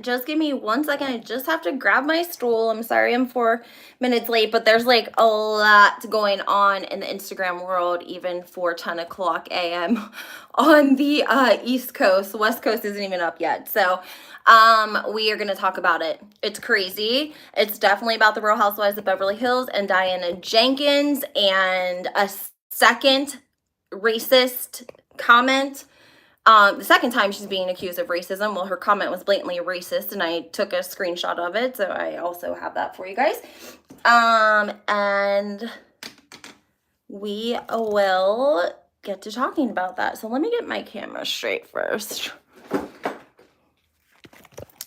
just give me 1 second. I just have to grab my stool. I'm sorry I'm 4 minutes late, but there's like a lot going on in the Instagram world, even for 10 o'clock a.m. on the East Coast. West Coast isn't even up yet. So we are going to talk about it. It's crazy. It's definitely about the Real Housewives of Beverly Hills and Diana Jenkins, and a second racist comment. The second time she's being accused of racism. Well, her comment was blatantly racist, and I took a screenshot of it, so I also have that for you guys. And we will get to talking about that. So let me get my camera straight first,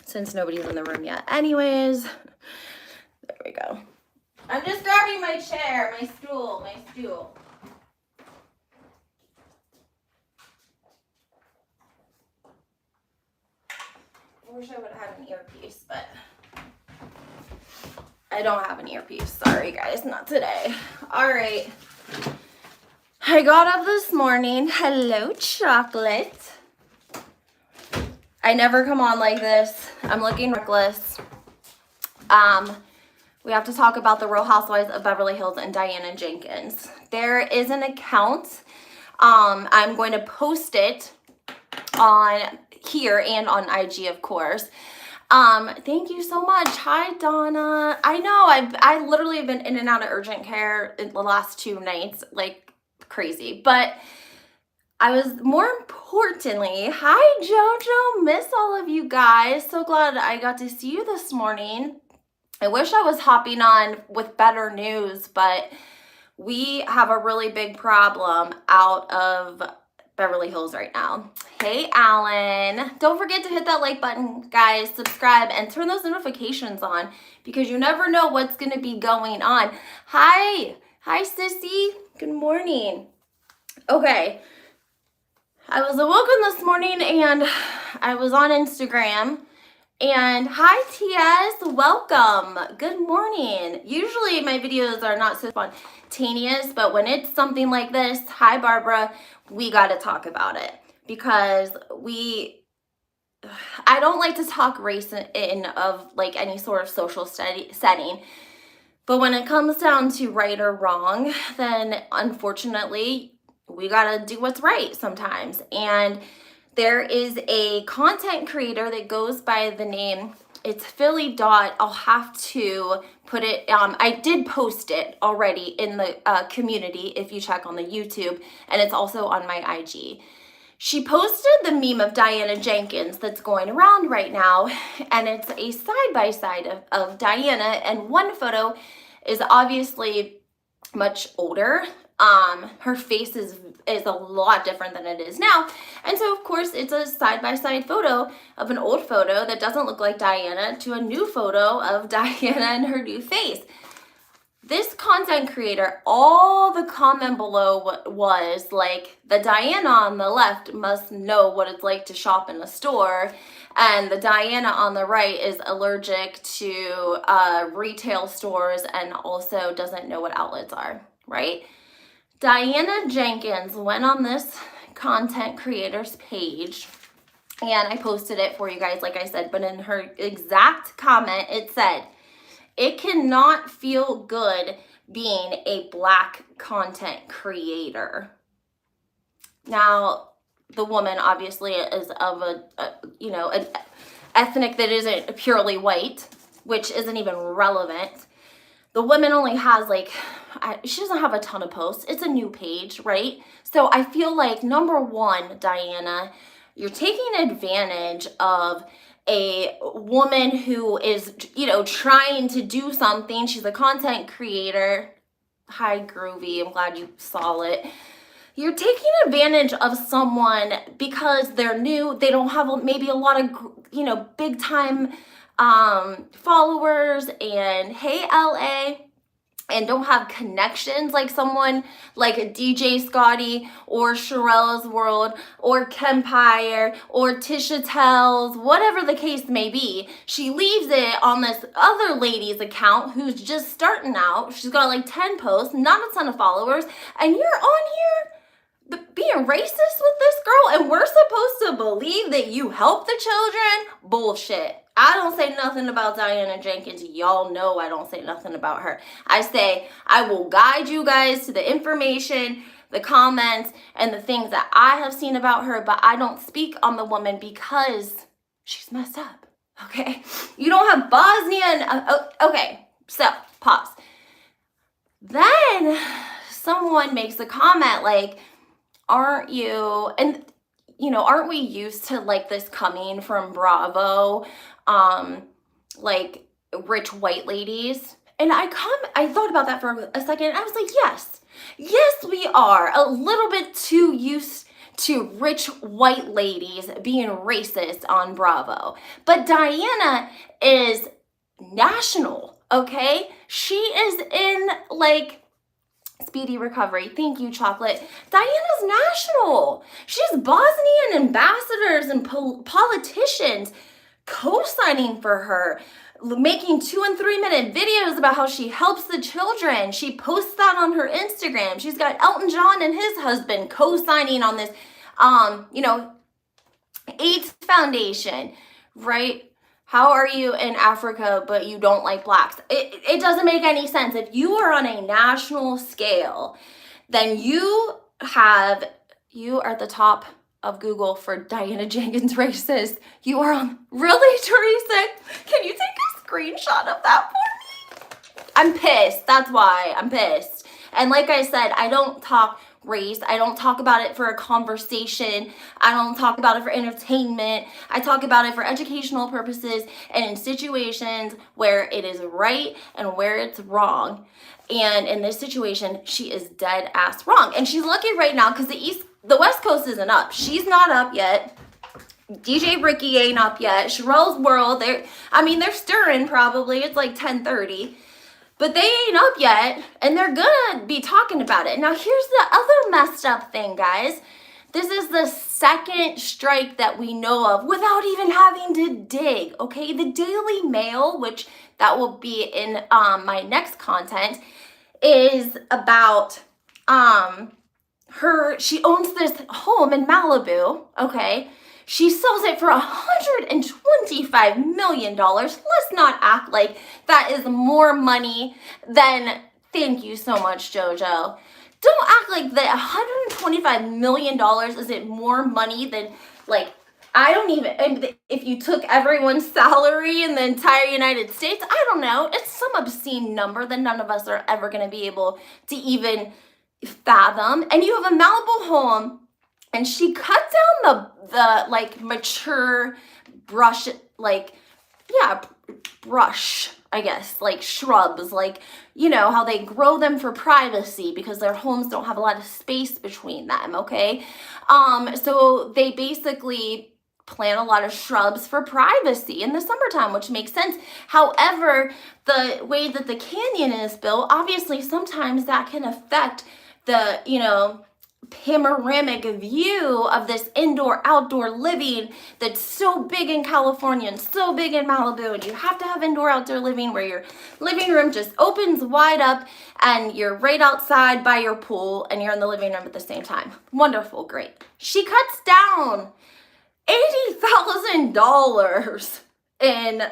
since nobody's in the room yet. Anyways, there we go. I'm just grabbing my chair, my stool. I wish I would have had an earpiece, but I don't have an earpiece. Sorry, guys, not today. All right. I got up this morning. Hello, chocolate. I never come on like this. I'm looking reckless. We have to talk about the Real Housewives of Beverly Hills and Diana Jenkins. There is an account. I'm going to post it on here and on IG, of course. Thank you so much. Hi, Donna. I know I literally have been in and out of urgent care in the last 2 nights, like crazy. But I was, more importantly, hi, JoJo. Miss all of you guys. So glad I got to see you this morning. I wish I was hopping on with better news, but we have a really big problem out of Beverly Hills right now. Hey, Alan. Don't forget to hit that like button, guys, subscribe, and turn those notifications on, because you never know what's going to be going on. Hi, sissy. Good morning. Okay. I was awoken this morning and I was on Instagram, and hi, TS, welcome. Good morning. Usually my videos are not so spontaneous, but when it's something like this, hi, Barbara, we got to talk about it, because I don't like to talk race in of like any sort of social setting, but when it comes down to right or wrong, then unfortunately we got to do what's right sometimes. And there is a content creator that goes by the name, it's Philly Dot. I'll have to put it, I did post it already in the community if you check on the YouTube, and it's also on my IG. She posted the meme of Diana Jenkins that's going around right now, and it's a side-by-side of Diana, and one photo is obviously much older. Her face is a lot different than it is now. And so, of course, it's a side-by-side photo of an old photo that doesn't look like Diana to a new photo of Diana and her new face. This content creator, all the comment below was like, the Diana on the left must know what it's like to shop in a store, and the Diana on the right is allergic to retail stores and also doesn't know what outlets are, right? Diana Jenkins went on this content creator's page, and I posted it for you guys, like I said, but in her exact comment, it said, "It cannot feel good being a Black content creator." Now, the woman obviously is of an ethnic that isn't purely white, which isn't even relevant. The woman only has she doesn't have a ton of posts. It's a new page, right? So I feel like, number one, Diana, you're taking advantage of a woman who is, trying to do something. She's a content creator. Hi, Groovy. I'm glad you saw it. You're taking advantage of someone because they're new. They don't have maybe a lot of, big time followers, and hey, LA, and don't have connections like someone like a DJ Scotty or Sherelle's World or Kempire or Tisha Tells, whatever the case may be. She leaves it on this other lady's account who's just starting out. She's got like 10 posts, not a ton of followers, and you're on here being racist with this girl, and we're supposed to believe that you help the children? Bullshit. I don't say nothing about Diana Jenkins. Y'all know I don't say nothing about her. I say I will guide you guys to the information, the comments, and the things that I have seen about her, but I don't speak on the woman because she's messed up, okay? You don't have Bosnia and, okay, so pause. Then someone makes a comment like, aren't you, and aren't we used to like this coming from Bravo, like rich white ladies? And I thought about that for a second, and I was like, yes, we are a little bit too used to rich white ladies being racist on Bravo. But Diana is national, okay? She is in like speedy recovery. Thank you, chocolate. Diana's national. She has Bosnian ambassadors and politicians co-signing for her, making 2 and 3 minute videos about how she helps the children. She posts that on her Instagram. She's got Elton John and his husband co-signing on this, AIDS Foundation, right? How are you in Africa, but you don't like blacks? It doesn't make any sense. If you are on a national scale, then you are at the top of Google for Diana Jenkins racist. You are on, really, Teresa? Can you take a screenshot of that for me? I'm pissed. That's why I'm pissed. And like I said, I don't talk race. I don't talk about it for a conversation. I don't talk about it for entertainment. I talk about it for educational purposes and in situations where it is right and where it's wrong. And in this situation, she is dead ass wrong. And she's lucky right now because the West Coast isn't up. She's not up yet. DJ Ricky ain't up yet. Sherelle's World, they're stirring probably. It's like 10:30. But they ain't up yet, and they're gonna be talking about it. Now, here's the other messed up thing, guys. This is the second strike that we know of without even having to dig, okay? The Daily Mail, which that will be in my next content, is about she owns this home in Malibu, okay? She sells it for $125 million. Let's not act like that is more money than, thank you so much, JoJo. Don't act like that $125 million isn't more money than, like, if you took everyone's salary in the entire United States, I don't know. It's some obscene number that none of us are ever going to be able to even fathom. And you have a Malibu home, and she cut down the like mature brush, I guess, like shrubs, like, how they grow them for privacy because their homes don't have a lot of space between them, okay? So they basically plant a lot of shrubs for privacy in the summertime, which makes sense. However, the way that the canyon is built, obviously sometimes that can affect the, panoramic view of this indoor-outdoor living that's so big in California and so big in Malibu, and you have to have indoor-outdoor living where your living room just opens wide up and you're right outside by your pool and you're in the living room at the same time. Wonderful, great. She cuts down $80,000 in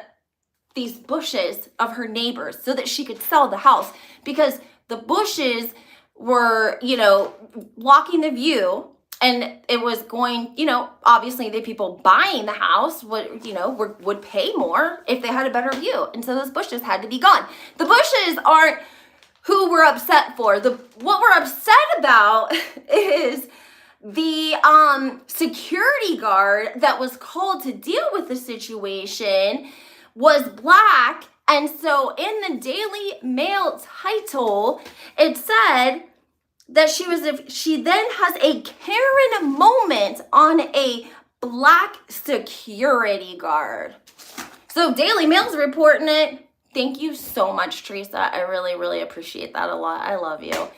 these bushes of her neighbors so that she could sell the house because the bushes were, blocking the view, and it was going, obviously the people buying the house would pay more if they had a better view. And so those bushes had to be gone. The bushes aren't who we're upset for. What we're upset about is the security guard that was called to deal with the situation was black. And so in the Daily Mail title, it said that she then has a Karen moment on a black security guard. So Daily Mail's reporting it. Thank you so much, Teresa. I really, really appreciate that a lot. I love you.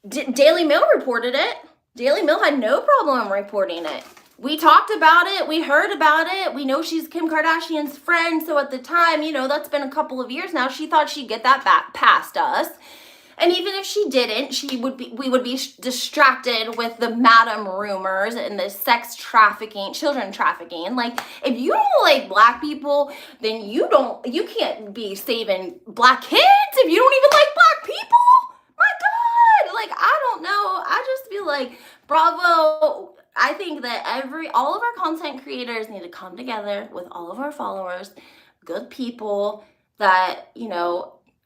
Daily Mail reported it. Daily Mail had no problem reporting it. We talked about it. We heard about it. We know she's Kim Kardashian's friend. So at the time, that's been a couple of years now, she thought she'd get that back past us. And even if she didn't, we would be distracted with the madam rumors and the sex trafficking, children trafficking. Like, if you don't like black people, then you can't be saving black kids if you don't even like black people. My God, like, I don't know. I just feel like, bravo. I think that all of our content creators need to come together with all of our followers, good people that,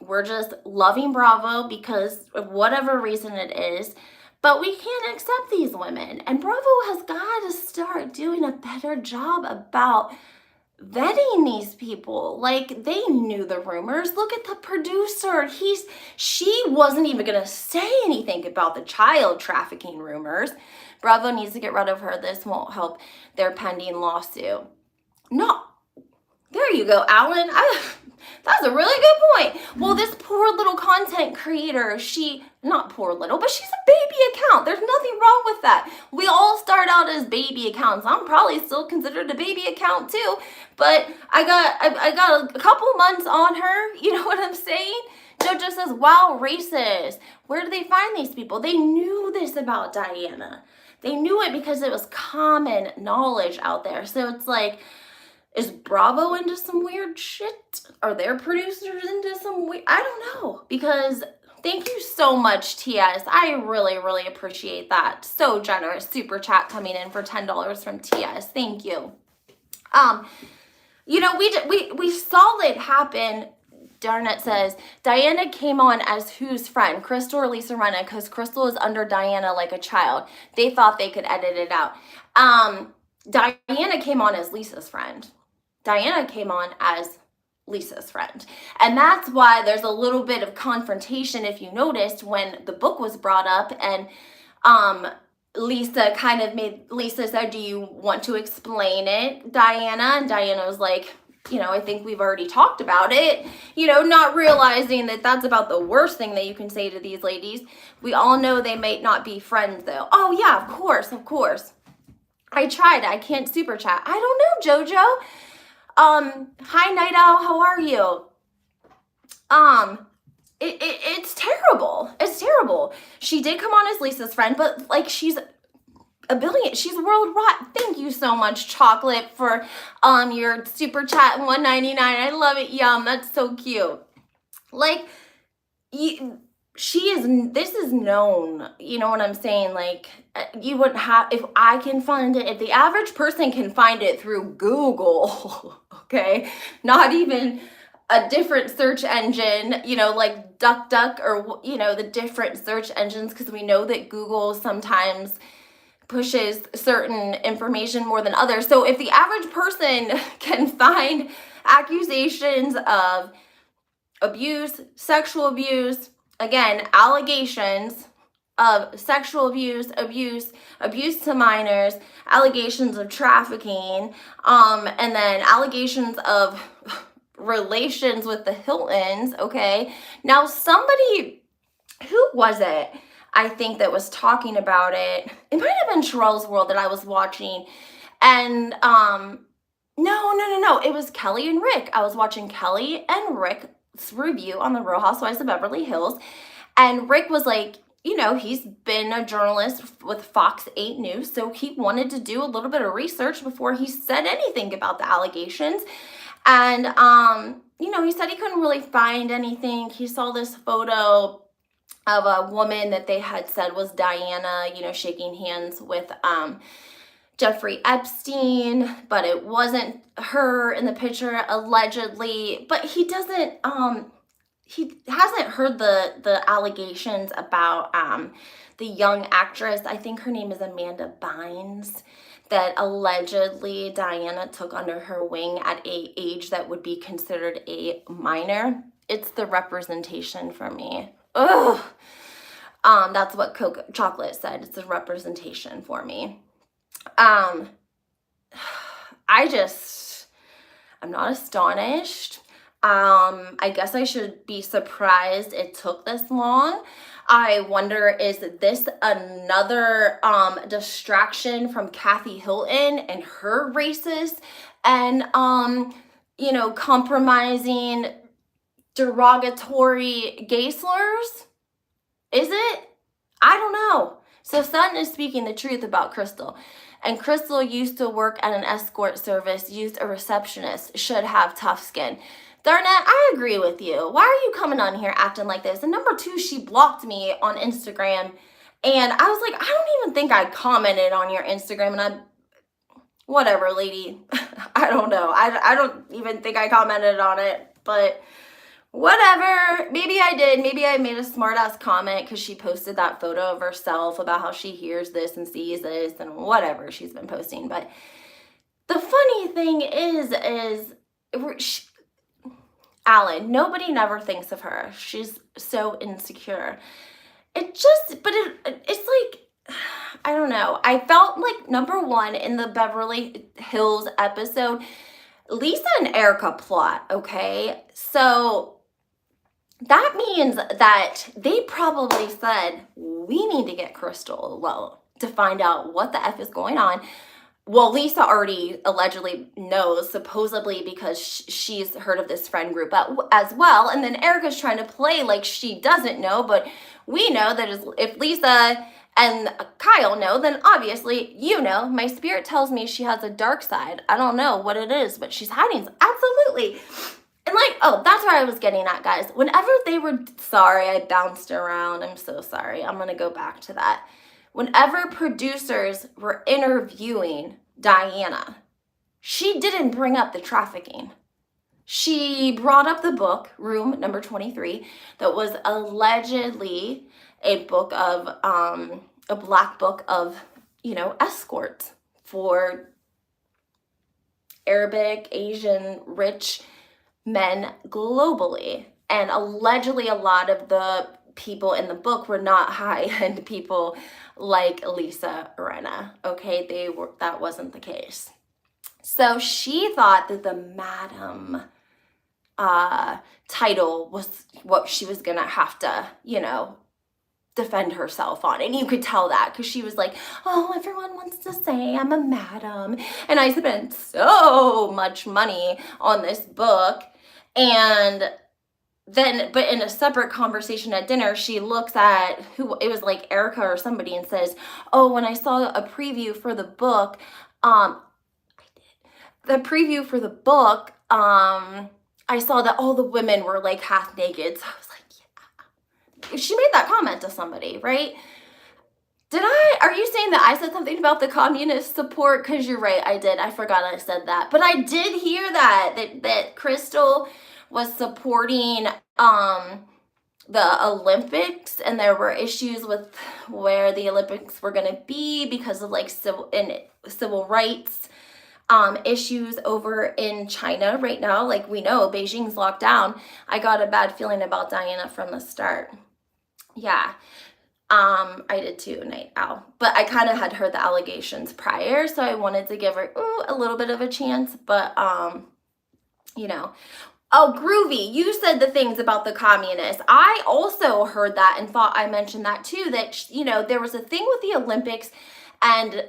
we're just loving Bravo because of whatever reason it is, but we can't accept these women. And Bravo has got to start doing a better job about vetting these people. Like, they knew the rumors. Look at the producer. She wasn't even going to say anything about the child trafficking rumors. Bravo needs to get rid of her. This won't help their pending lawsuit. No. There you go, Alan. That's a really good point. Well, this poor little content creator, not poor little, but she's a baby account. There's nothing wrong with that. We all start out as baby accounts. I'm probably still considered a baby account too, but I got a couple months on her. You know what I'm saying? JoJo says, wow, racist. Where do they find these people? They knew this about Diana. They knew it because it was common knowledge out there. So it's like, is Bravo into some weird shit? Are their producers into some weird? I don't know. Because thank you so much, TS. I really, really appreciate that. So generous. Super chat coming in for $10 from TS. Thank you. We saw it happen. Darnett says, Diana came on as whose friend? Crystal or Lisa Rinna? Because Crystal is under Diana like a child. They thought they could edit it out. Diana came on as Lisa's friend. Diana came on as Lisa's friend. And that's why there's a little bit of confrontation, if you noticed, when the book was brought up and Lisa said, do you want to explain it, Diana? And Diana was like, I think we've already talked about it, not realizing that that's about the worst thing that you can say to these ladies. We all know they might not be friends though. Oh yeah, of course. I tried. I can't super chat. I don't know, JoJo. Hi, Night Owl. How are you? It's terrible. It's terrible. She did come on as Lisa's friend, but like she's worldwide. Thank you so much, Chocolate, for your super chat $1.99. I love it. Yum. That's so cute. Like, this is known, you know what I'm saying? Like, you wouldn't have, if I can find it, if the average person can find it through Google, okay, not even a different search engine, like DuckDuck or, the different search engines, because we know that Google sometimes pushes certain information more than others. So if the average person can find accusations of abuse, sexual abuse, again, allegations of sexual abuse to minors, allegations of trafficking, and then allegations of relations with the Hiltons, okay? Now, who was it? I think that was talking about it. It might have been Sherelle's World that I was watching. And, no. It was Kelly and Rick. I was watching Kelly and Rick review on the Real Housewives of Beverly Hills, and Rick was like, he's been a journalist with Fox 8 News, so he wanted to do a little bit of research before he said anything about the allegations. And he said he couldn't really find anything. He saw this photo of a woman that they had said was Diana, shaking hands with Jeffrey Epstein, but it wasn't her in the picture, allegedly. But he hasn't heard the allegations about the young actress. I think her name is Amanda Bynes, that allegedly Diana took under her wing at an age that would be considered a minor. It's the representation for me. Ugh. That's what Chocolate said. It's the representation for me. I'm not astonished. I guess I should be surprised it took this long. I wonder, is this another distraction from Kathy Hilton and her racist and compromising derogatory gay slurs? Is it? I don't know. So Sutton is speaking the truth about Crystal. And Crystal used to work at an escort service, used a receptionist, should have tough skin. Darnett, I agree with you. Why are you coming on here acting like this? And number two, she blocked me on Instagram. And I was like, I don't even think I commented on your Instagram. And whatever, lady. I don't know. I don't even think I commented on it. But whatever. Maybe I did. Maybe I made a smart ass comment because she posted that photo of herself about how she hears this and sees this and whatever she's been posting. But the funny thing is Alan, nobody never thinks of her. She's so insecure. It's like, I don't know. I felt like, number one, in the Beverly Hills episode, Lisa and Erica plot, okay? So that means that they probably said, we need to get Crystal alone to find out what the F is going on. Well, Lisa already allegedly knows, supposedly, because she's heard of this friend group as well. And then Erica's trying to play like she doesn't know, but we know that if Lisa and Kyle know, then obviously you know. My spirit tells me she has a dark side. I don't know what it is, but she's hiding. Absolutely. And like, oh, that's where I was getting at, guys. Whenever they were, sorry, I bounced around. I'm so sorry. I'm going to go back to that. Whenever producers were interviewing Diana, she didn't bring up the trafficking. She brought up the book, Room Number 23, that was allegedly a book of, a black book of, escorts for Arabic, Asian, rich men globally. And allegedly a lot of the people in the book were not high-end people like Lisa Rinna. Okay, that wasn't the case. So she thought that the madam title was what she was gonna have to, defend herself on. And you could tell that because she was like, oh, everyone wants to say I'm a madam. And I spent so much money on this book. And then, but in a separate conversation at dinner, she looks at it was like Erica or somebody and says, oh, when I saw a preview for the book, I saw that all the women were like half naked. So I was like, yeah. She made that comment to somebody, right? Are you saying that I said something about the communist support? Because you're right, I did. I forgot I said that. But I did hear that Crystal was supporting the Olympics, and there were issues with where the Olympics were going to be because of like civil rights issues over in China right now. Like we know, Beijing's locked down. I got a bad feeling about Diana from the start. Yeah. I did too, Night Owl. But I kind of had heard the allegations prior, so I wanted to give her a little bit of a chance. But, Oh, Groovy, you said the things about the communists. I also heard that and thought I mentioned that too, that, there was a thing with the Olympics. And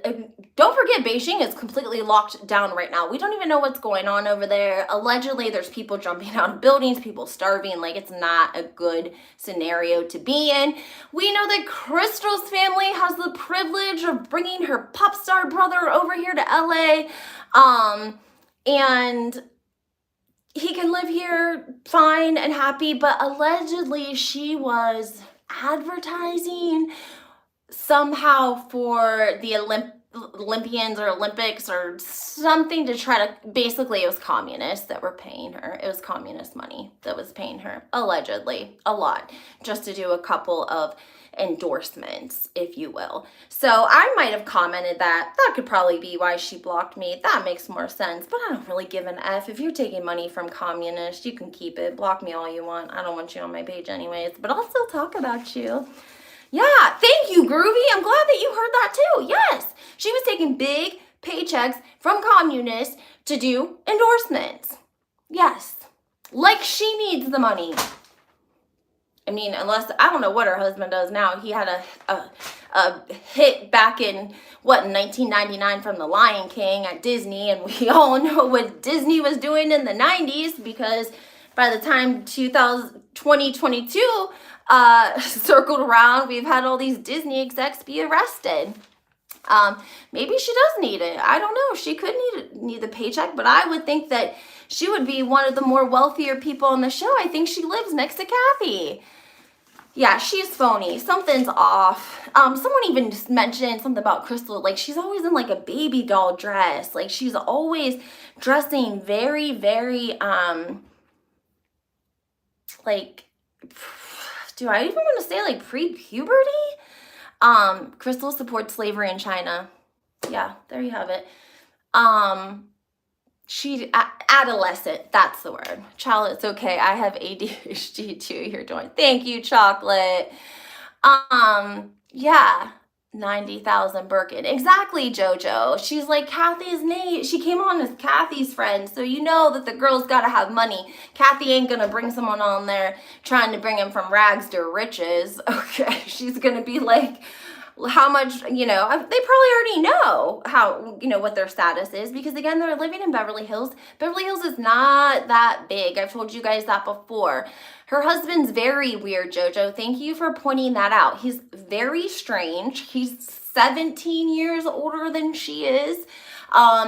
don't forget, Beijing is completely locked down right now. We don't even know what's going on over there. Allegedly, there's people jumping out of buildings, people starving. Like, it's not a good scenario to be in. We know that Crystal's family has the privilege of bringing her pop star brother over here to LA. And he can live here fine and happy. But allegedly, she was advertising somehow for the Olympians or Olympics or something to try to, basically it was communists that were paying her. It was communist money that was paying her, allegedly, a lot, just to do a couple of endorsements, if you will. So I might have commented that could probably be why she blocked me. That makes more sense, but I don't really give an F. If you're taking money from communists, you can keep it. Block me all you want. I don't want you on my page anyways, but I'll still talk about you. Yeah, thank you, Groovy. I'm glad that you heard that too. Yes, she was taking big paychecks from communists to do endorsements. Yes, like she needs the money. I mean, unless, I don't know what her husband does now. He had a hit back in, 1999 from The Lion King at Disney. And we all know what Disney was doing in the 90s because by the time 2022 circled around, we've had all these Disney execs be arrested. Maybe she does need it. I don't know. She could need the paycheck, but I would think that she would be one of the more wealthier people on the show. I think she lives next to Kathy. Yeah, she's phony. Something's off. Someone even just mentioned something about Crystal. Like, she's always in like a baby doll dress. Like, she's always dressing very, very, like, do I even want to say like pre-puberty? Crystal supports slavery in China. Yeah, there you have it. She adolescent, that's the word. Child, it's okay. I have ADHD too. You're doing. Thank you, chocolate. Yeah, 90,000 Birkin. Exactly, JoJo. She's like Kathy's Nate. She came on as Kathy's friend, so you know that the girl's got to have money. Kathy ain't gonna bring someone on there trying to bring him from rags to riches. Okay, she's gonna be like, how much, they probably already know how, what their status is, because again, they're living in Beverly Hills. Beverly Hills is not that big. I've told you guys that before. Her husband's very weird, JoJo. Thank you for pointing that out. He's very strange. He's 17 years older than she is.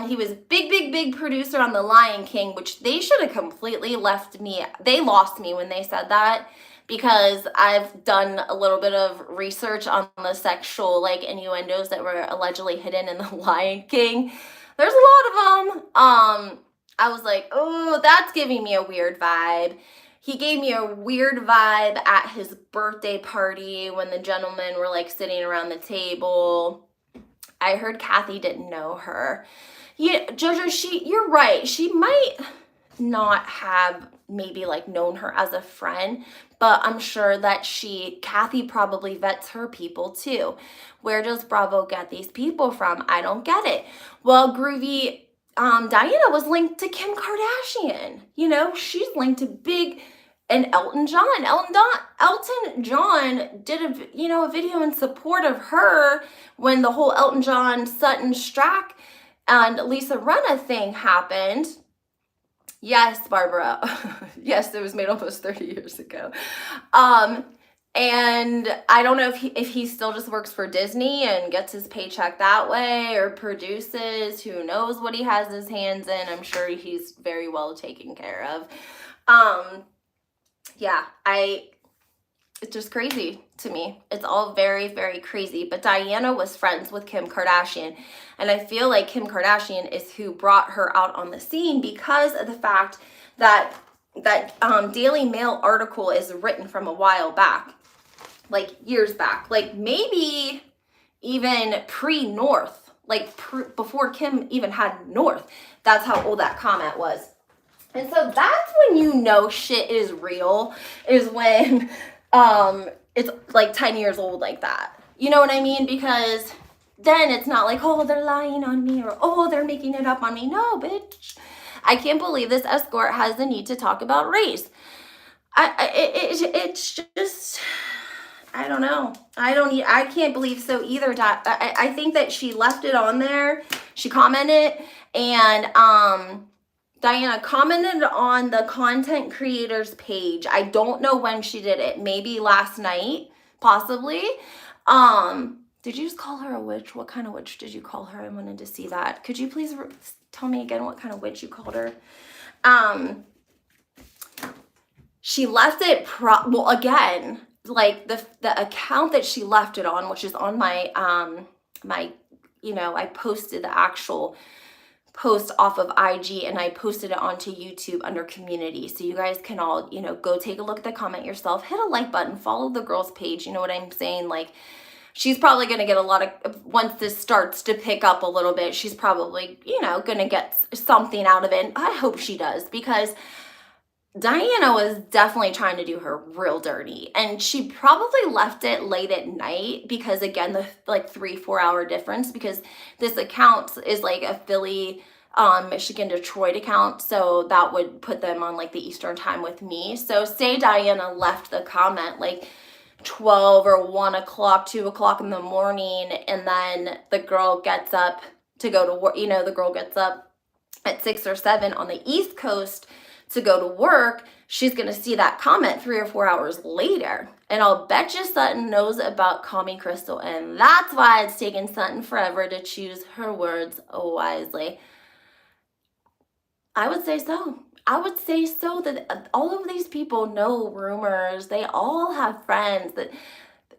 He was big producer on The Lion King, which they should have completely left me. They lost me when they said that, because I've done a little bit of research on the sexual innuendos that were allegedly hidden in The Lion King. There's a lot of them. I was like, oh, that's giving me a weird vibe. He gave me a weird vibe at his birthday party when the gentlemen were sitting around the table. I heard Kathy didn't know her. Yeah, JoJo, you're right. She might not have maybe known her as a friend, but I'm sure that Kathy probably vets her people too. Where does Bravo get these people from? I don't get it. Well, Groovy, Diana was linked to Kim Kardashian. She's linked to and Elton John. Elton John did a video in support of her when the whole Elton John, Sutton Strack, and Lisa Rinna thing happened. Yes, Barbara. Yes, it was made almost 30 years ago. And I don't know if he still just works for Disney and gets his paycheck that way, or produces. Who knows what he has his hands in. I'm sure he's very well taken care of. Yeah, it's just crazy to me. It's all very, very crazy. But Diana was friends with Kim Kardashian. And I feel like Kim Kardashian is who brought her out on the scene, because of the fact that Daily Mail article is written from a while back, years back, maybe even pre-North, before Kim even had North. That's how old that comment was. And so that's when shit is real, is when it's 10 years old like that. You know what I mean? Because then it's not oh, they're lying on me, or oh, they're making it up on me. No, bitch. I can't believe this escort has the need to talk about race. It's just, I don't know. I can't believe so either. I think that she left it on there. She commented, and Diana commented on the content creators page. I don't know when she did it. Maybe last night, possibly. Did you just call her a witch? What kind of witch did you call her? I wanted to see that. Could you please tell me again what kind of witch you called her? She left it well, again, the account that she left it on, which is on my I posted the actual post off of IG, and I posted it onto YouTube under community, so you guys can all go take a look at the comment yourself, hit a like button, follow the girl's page. You know what I'm saying? She's probably going to get a lot of, once this starts to pick up a little bit, she's probably going to get something out of it. I hope she does, because Diana was definitely trying to do her real dirty, and she probably left it late at night, because again, the 3-4 hour difference, because this account is a Philly, Michigan, Detroit account, so that would put them on the Eastern time with me. So say Diana left the comment 12 or 1 o'clock, 2 o'clock in the morning, and then the girl gets up to go to work. The girl gets up at 6 or 7 on the East Coast to go to work, she's going to see that comment 3 or 4 hours later. And I'll bet you Sutton knows about Call Me Crystal. And that's why it's taken Sutton forever to choose her words wisely. I would say so. I would say so, that all of these people know rumors. They all have friends. That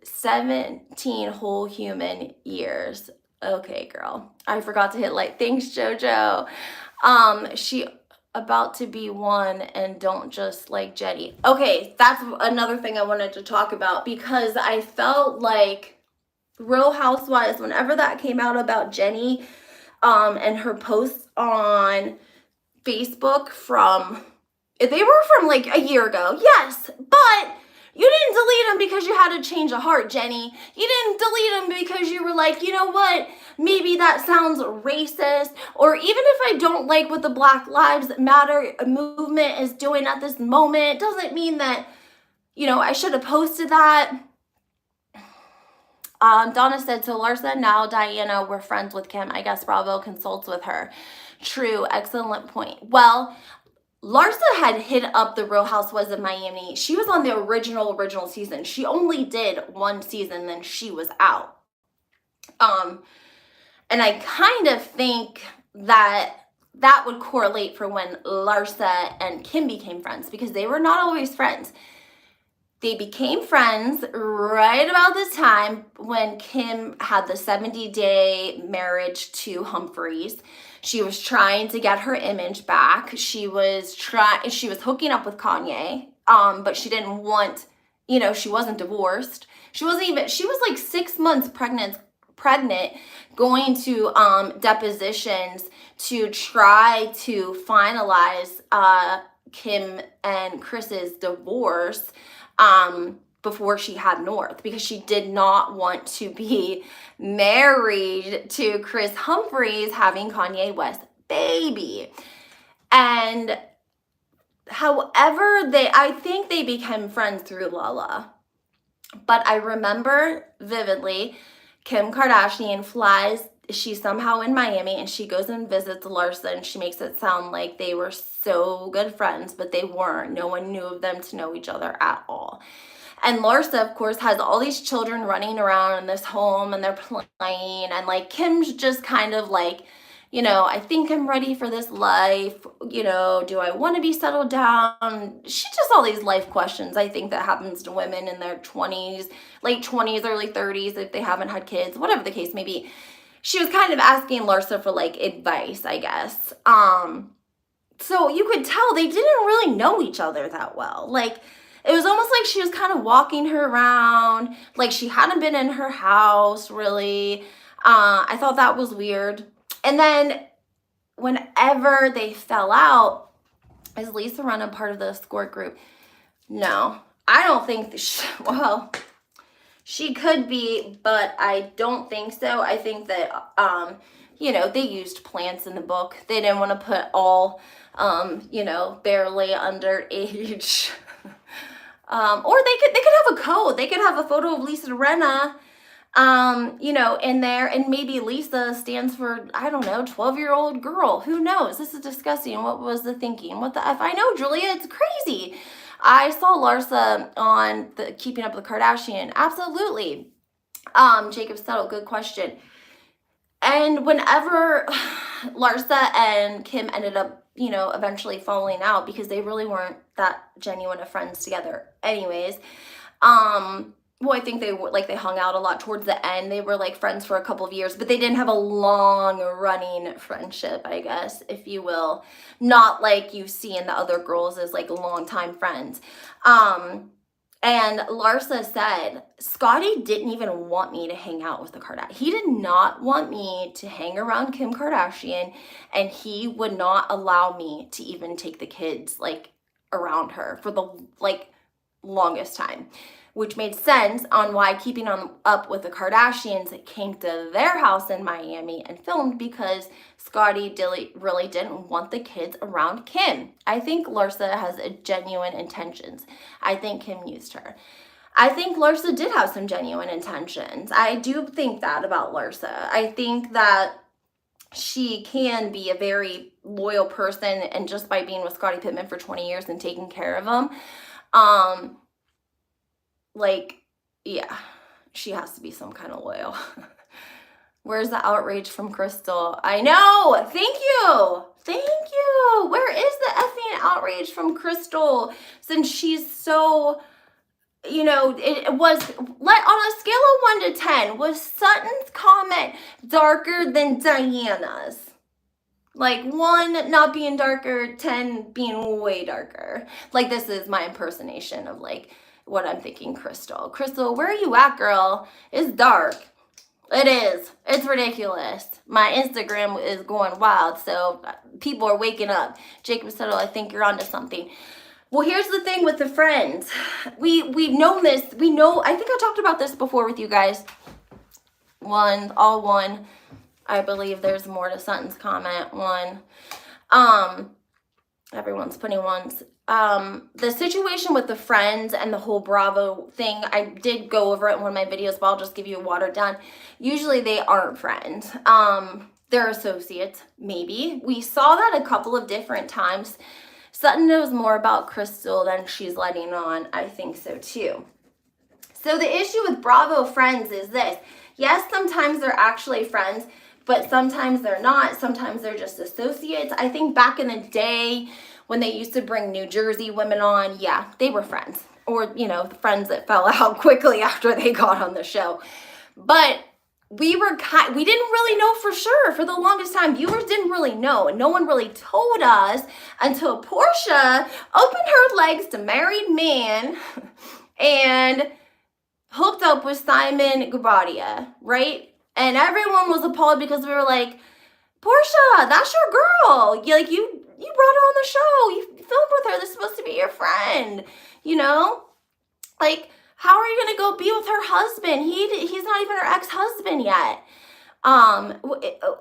17 whole human years. Okay, girl. I forgot to hit like. Thanks, JoJo. She about to be one, and don't just like Jenny. Okay, that's another thing I wanted to talk about, because I felt like Real Housewives, whenever that came out about Jenny, and her posts on Facebook they were from like a year ago, yes, but you didn't delete them because you had a change of heart, Jenny. You didn't delete them because you were like, you know what, maybe that sounds racist, or even if I don't like what the Black Lives Matter movement is doing at this moment, doesn't mean that, I should have posted that. Donna said, so Larsa, now Diana, we're friends with Kim. I guess Bravo consults with her. True, excellent point. Well, Larsa had hit up the Real Housewives of Miami. She was on the original season. She only did one season, then she was out. And I kind of think that would correlate for when Larsa and Kim became friends, because they were not always friends. They became friends right about this time when Kim had the 70-day marriage to Humphreys. She was trying to get her image back. She was hooking up with Kanye, but she didn't want, she wasn't divorced. She was like 6 months pregnant, going to depositions to try to finalize Kim and Chris's divorce before she had North, because she did not want to be married to Chris Humphreys having Kanye West baby. And however, I think they became friends through Lala. But I remember vividly, Kim Kardashian flies, she's somehow in Miami, and she goes and visits Larsa, and she makes it sound like they were so good friends, but they weren't. No one knew of them to know each other at all. And Larsa, of course, has all these children running around in this home, and they're playing, and like Kim's just kind of like, I think I'm ready for this life. Do I want to be settled down? She just all these life questions, I think, that happens to women in their 20s, late 20s, early 30s, if they haven't had kids, whatever the case may be. She was kind of asking Larsa for like advice, I guess. So you could tell they didn't really know each other that well. Like, it was almost like she was kind of walking her around, like she hadn't been in her house, really. I thought that was weird. And then whenever they fell out, is Lisa Rinna part of the escort group? No, I don't think, she could be, but I don't think so. I think that, they used plants in the book. They didn't want to put all, barely underage. Or they could have a code. They could have a photo of Lisa Rinna, in there, and maybe Lisa stands for, I don't know, 12-year-old girl. Who knows? This is disgusting. What was the thinking? What the F? I know, Julia, it's crazy. I saw Larsa on the Keeping Up with the Kardashians. Absolutely. Jacob Settle, good question. And whenever Larsa and Kim ended up, eventually falling out, because they really weren't that genuine of friends together anyways. I think they hung out a lot towards the end. They were like friends for a couple of years, but they didn't have a long running friendship, I guess, if you will. Not like you see in the other girls as like longtime friends. And Larsa said, Scotty didn't even want me to hang out with the Kardashians. He did not want me to hang around Kim Kardashian, and he would not allow me to even take the kids like around her for the longest time, which made sense on why Keeping Up with the Kardashians came to their house in Miami and filmed, because Scotty really didn't want the kids around Kim. I think Larsa has genuine intentions. I think Kim used her. I think Larsa did have some genuine intentions. I do think that about Larsa. I think that she can be a very loyal person, and just by being with Scottie Pippen for 20 years and taking care of him, like, yeah, she has to be some kind of loyal. Where's the outrage from Crystal? I know. Thank you. Thank you. Where is the effing outrage from Crystal? Since she's so, you know, it was, let on a scale of 1 to 10, was Sutton's comment darker than Diana's? Like 1 not being darker, 10 being way darker. Like, this is my impersonation of like what I'm thinking. Crystal, where are you at, girl? It's dark. It is. It's ridiculous. My Instagram is going wild, so people are waking up. Jacob said, oh, I think you're onto something. Well, here's the thing with the friends. We've known this. We know, I think I talked about this before with you guys. All one. I believe there's more to Sutton's comment. 1. Everyone's putting ones. The situation with the friends and the whole Bravo thing, I did go over it in one of my videos, but I'll just give you a watered down. Usually they aren't friends. They're associates, maybe. We saw that a couple of different times. Sutton knows more about Crystal than she's letting on. I think so too. So the issue with Bravo friends is this. Yes, sometimes they're actually friends, but sometimes they're not. Sometimes they're just associates. I think back in the day when they used to bring New Jersey women on, yeah, they were friends. Or, you know, the friends that fell out quickly after they got on the show. But we didn't really know for sure for the longest time. Viewers didn't really know. And no one really told us until Porsha opened her legs to married man and hooked up with Simon Guobadia, right? And everyone was appalled because we were like, Porsha, that's your girl. You brought her on the show. You filmed with her. This is supposed to be your friend. You know? Like, how are you going to go be with her husband? He's not even her ex-husband yet.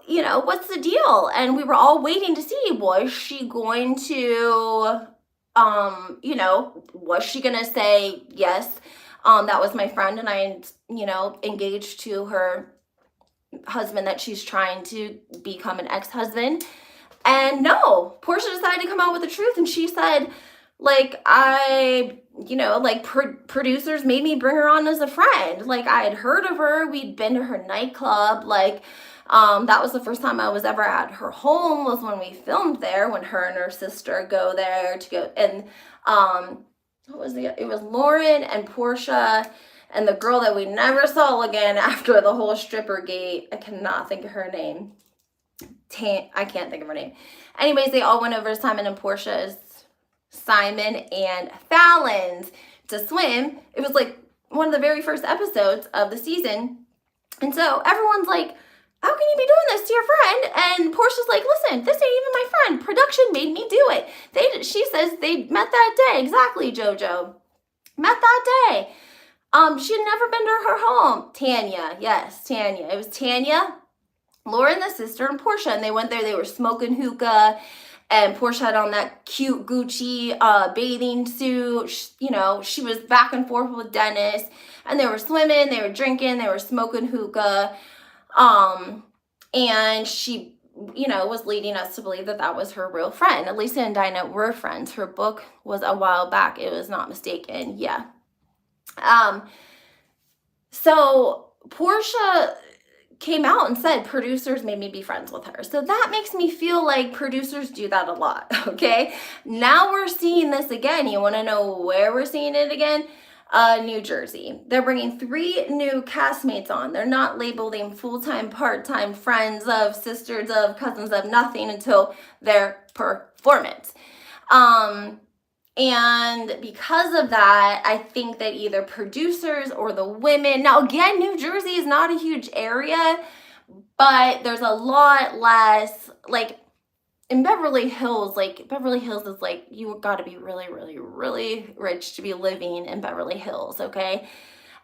You know, what's the deal? And we were all waiting to see, was she going to, you know, was she going to say, yes, that was my friend and I, you know, engaged to her husband that she's trying to become an ex-husband? And no, Porsha decided to come out with the truth, and she said, like, producers made me bring her on as a friend. Like, I had heard of her, we'd been to her nightclub, like, that was the first time I was ever at her home, was when we filmed there, when her and her sister go there to go, and, it was Lauren and Porsha, and the girl that we never saw again after the whole stripper gate. I cannot think of her name. I can't think of her name. Anyways, they all went over to Simon and Simon and Fallon's to swim. It was like one of the very first episodes of the season. And so everyone's like, how can you be doing this to your friend? And Portia's like, listen, this ain't even my friend. Production made me do it. She says they met that day. Exactly, JoJo. Met that day. She had never been to her home. Tanya. Yes, Tanya. It was Tanya, Lauren, the sister, and Porsha. And they went there. They were smoking hookah. And Porsha had on that cute Gucci bathing suit. You know, she was back and forth with Dennis. And they were swimming. They were drinking. They were smoking hookah. And she, you know, was leading us to believe that that was her real friend. Lisa and Dinah were friends. Her book was a while back. It was not mistaken. Yeah. So Porsha came out and said producers made me be friends with her. So that makes me feel like producers do that a lot. Okay. Now we're seeing this again. You want to know where we're seeing it again? New Jersey. They're bringing 3 new castmates on. They're not labeling full-time, part-time, friends of, sisters of, cousins of, nothing until their performance. And because of that, I think that either producers or the women, now again, New Jersey is not a huge area, but there's a lot less, like in Beverly Hills, is like, you got to be really, really, really rich to be living in Beverly Hills, okay?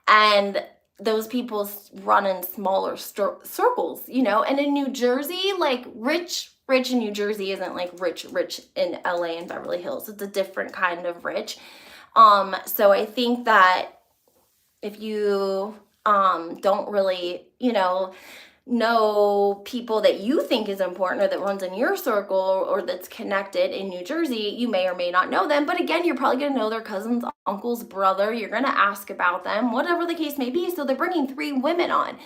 And those people run in smaller circles, you know? And in New Jersey, like rich in New Jersey isn't like rich in LA and Beverly Hills. It's a different kind of rich. So I think that if you don't really, you know, know people that you think is important or that runs in your circle or that's connected in New Jersey. You may or may not know them, but again, you're probably going to know their cousin's uncle's brother. You're going to ask about them, whatever the case may be. So they're bringing 3 women on,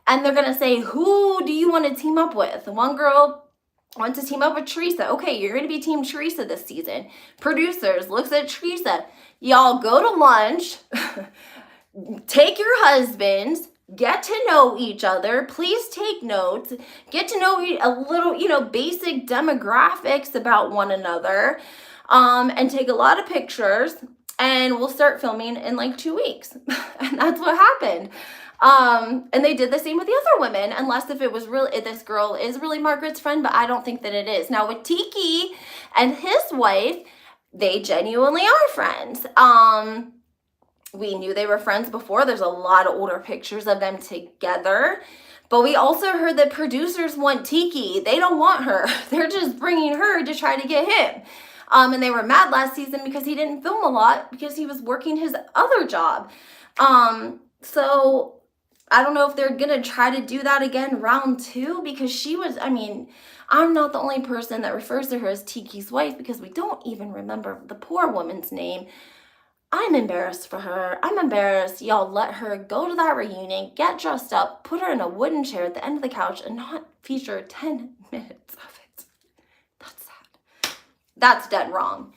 and they're going to say, who do you want to team up with? One girl wants to team up with Teresa. Okay, you're going to be Team Teresa this season. Producers looks at Teresa. Y'all go to lunch, take your husbands, get to know each other. Please take notes. Get to know a little, basic demographics about one another, and take a lot of pictures. And we'll start filming in like 2 weeks. And that's what happened. And they did the same with the other women, unless if it was really, this girl is really Margaret's friend, but I don't think that it is. Now with Tiki and his wife, they genuinely are friends. We knew they were friends before. There's a lot of older pictures of them together. But we also heard that producers want Tiki. They don't want her. They're just bringing her to try to get him. And they were mad last season because he didn't film a lot because he was working his other job. So I don't know if they're going to try to do that again round 2, because she was, I'm not the only person that refers to her as Tiki's wife, because we don't even remember the poor woman's name. I'm embarrassed for her. I'm embarrassed. Y'all let her go to that reunion, get dressed up, put her in a wooden chair at the end of the couch, and not feature 10 minutes of it. That's sad. That's dead wrong.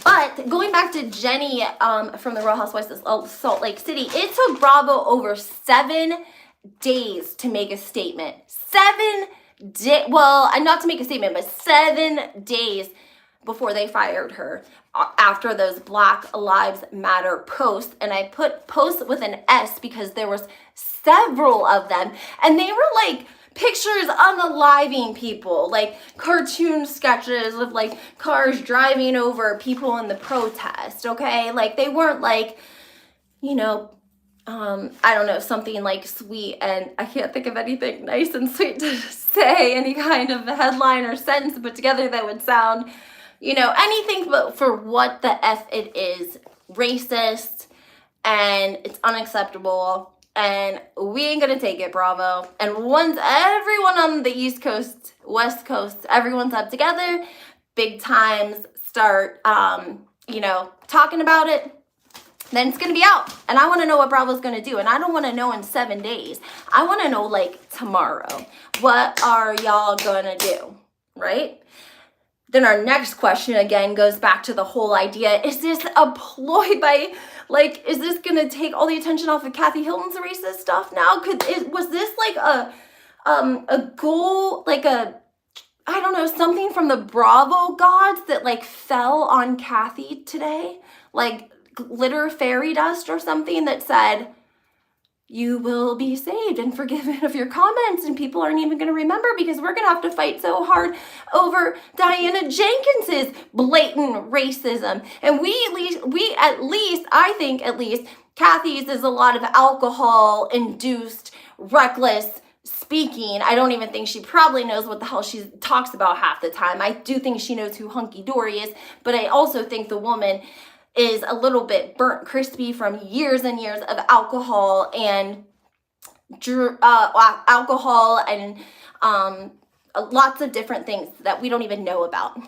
But going back to Jenny from the Real Housewives of Salt Lake City, it took Bravo over 7 days to make a statement. 7 days. Well, not to make a statement, but 7 days before they fired her after those Black Lives Matter posts. And I put posts with an S because there was several of them, and they were like pictures unaliving people, like cartoon sketches of like cars driving over people in the protest. Okay, like they weren't like, I don't know, something like sweet, and I can't think of anything nice and sweet to say, any kind of headline or sentence put together that would sound, anything but for what the F it is. Racist, and it's unacceptable, and we ain't gonna take it, Bravo. And once everyone on the East Coast, West Coast, everyone's up together, big times start, talking about it, then it's going to be out. And I want to know what Bravo's going to do. And I don't want to know in 7 days. I want to know like tomorrow. What are y'all going to do? Right? Then our next question again goes back to the whole idea. Is this a ploy by, is this going to take all the attention off of Kathy Hilton's racist stuff now? Was this like a goal, I don't know, something from the Bravo gods that fell on Kathy today? Like glitter fairy dust or something that said, you will be saved and forgiven of your comments, and people aren't even going to remember because we're going to have to fight so hard over Diana Jenkins's blatant racism. And I think Kathy's is a lot of alcohol induced reckless speaking. I don't even think she probably knows what the hell she talks about half the time. I do think she knows who Hunky Dory is, but I also think the woman is a little bit burnt crispy from years and years of alcohol and lots of different things that we don't even know about.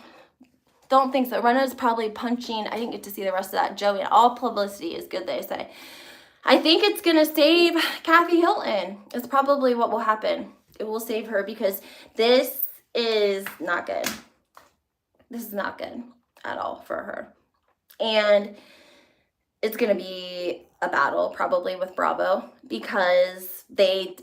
Don't think so. Rena's probably punching. I didn't get to see the rest of that. Joey, all publicity is good, they say. I think it's going to save Kathy Hilton. It's probably what will happen. It will save her because this is not good. This is not good at all for her. And it's going to be a battle probably with Bravo because they're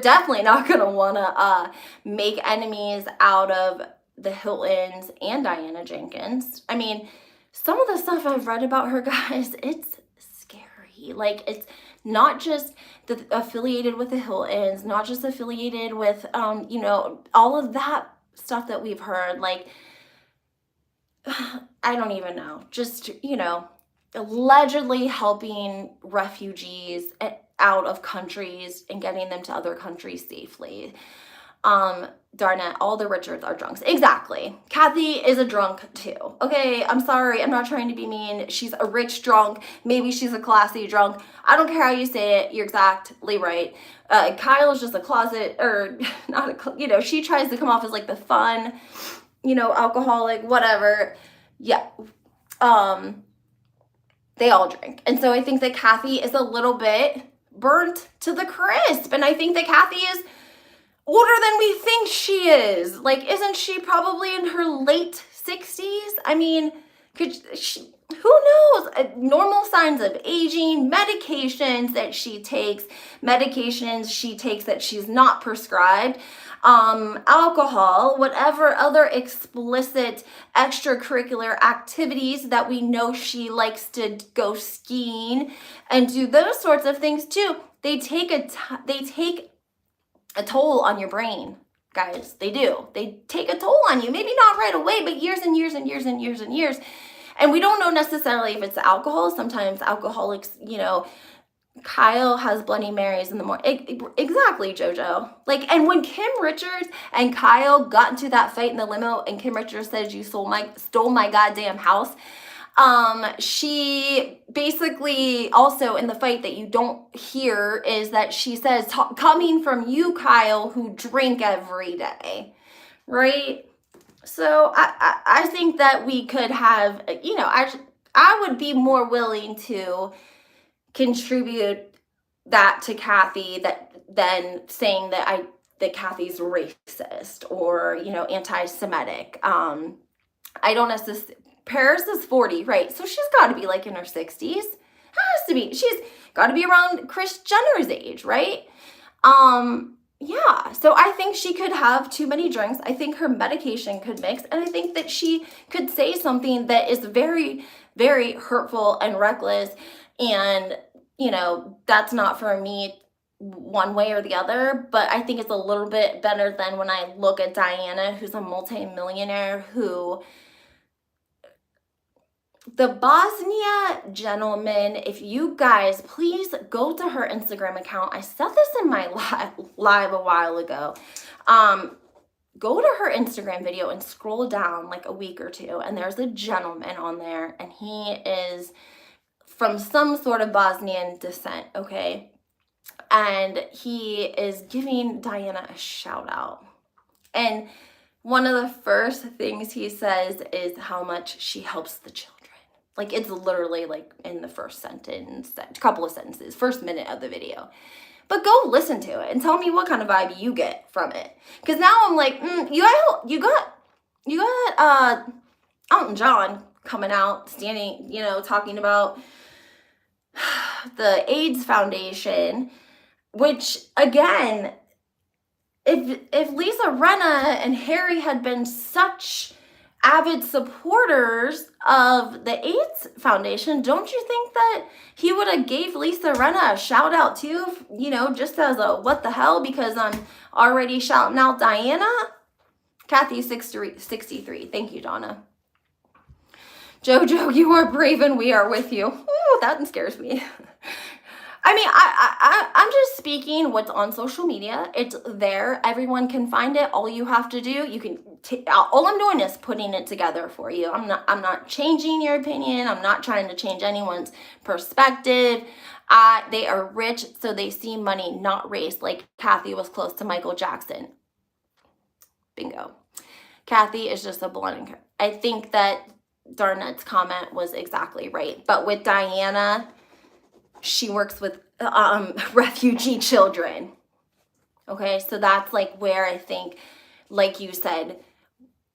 definitely not going to want to make enemies out of the Hiltons and Diana Jenkins. I mean, some of the stuff I've read about her, guys, it's scary. It's not just affiliated with the Hiltons, not just affiliated with, all of that stuff that we've heard. I don't even know. Just, allegedly helping refugees out of countries and getting them to other countries safely. Darn it, all the Richards are drunks. Exactly. Kathy is a drunk too. Okay, I'm sorry. I'm not trying to be mean. She's a rich drunk. Maybe she's a classy drunk. I don't care how you say it. You're exactly right. Kyle's just a closet, or not a, she tries to come off as like the fun, alcoholic, whatever. Yeah. They all drink. And so I think that Kathy is a little bit burnt to the crisp. And I think that Kathy is older than we think she is. Like, isn't she probably in her late 60s? I mean, who knows? Normal signs of aging, medications she takes that she's not prescribed, alcohol, whatever other explicit extracurricular activities that we know she likes to go skiing and do those sorts of things too. They take a toll on your brain, guys. They do. They take a toll on you. Maybe not right away, but years and years and years and years and years. And we don't know necessarily if it's alcohol. Sometimes alcoholics, Kyle has Bloody Marys in the morning. Exactly, JoJo. Like, and when Kim Richards and Kyle got into that fight in the limo, and Kim Richards says, "You stole my goddamn house," she basically also in the fight that you don't hear is that she says, "Coming from you, Kyle, who drink every day," right? So I think that we could have, I would be more willing to contribute that to Kathy than saying that Kathy's racist or, anti-Semitic. I don't necessarily, Paris is 40, right? So she's got to be like in her 60s. Has to be. She's got to be around Kris Jenner's age, right? Yeah, so I think she could have too many drinks. I think her medication could mix, and I think that she could say something that is very, very hurtful and reckless, and, that's not for me one way or the other, but I think it's a little bit better than when I look at Diana, who's a multimillionaire, who... The Bosnia gentleman, if you guys please go to her Instagram account. I said this in my live a while ago. Go to her Instagram video and scroll down like a week or two, and there's a gentleman on there, and he is from some sort of Bosnian descent, okay? And he is giving Diana a shout out. And one of the first things he says is how much she helps the children. Like, it's literally like in the first sentence, a couple of sentences, first minute of the video. But go listen to it and tell me what kind of vibe you get from it. Because now I'm like, you got Elton John coming out, standing, talking about the AIDS Foundation, which, again, if Lisa Rinna and Harry had been such avid supporters of the AIDS Foundation, don't you think that he would have gave Lisa Rinna a shout out too, just as a what the hell, because I'm already shouting out Diana? Kathy 63. Thank you, Donna. JoJo, you are brave and we are with you. Ooh, that scares me. I mean, I'm just speaking what's on social media. It's there. Everyone can find it. All you have to do, all I'm doing is putting it together for you. I'm not changing your opinion. I'm not trying to change anyone's perspective. They are rich, so they see money, not race, like Kathy was close to Michael Jackson. Bingo. Kathy is just a blunt. I think that Darnet's comment was exactly right. But with Diana, she works with refugee children. Okay, so that's like where I think, like you said,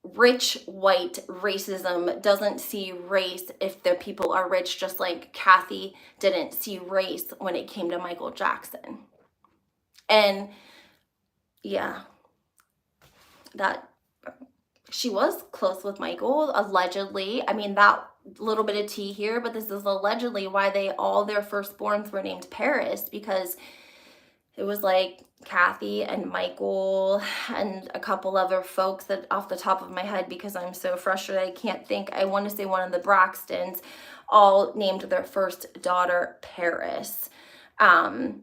rich white racism doesn't see race if the people are rich, just like Kathy didn't see race when it came to Michael Jackson. And yeah, that she was close with Michael, allegedly. I mean, that little bit of tea here, but this is allegedly why all their firstborns were named Paris, because it was like Kathy and Michael and a couple other folks that off the top of my head, because I'm so frustrated I can't think. I want to say one of the Braxtons all named their first daughter Paris. And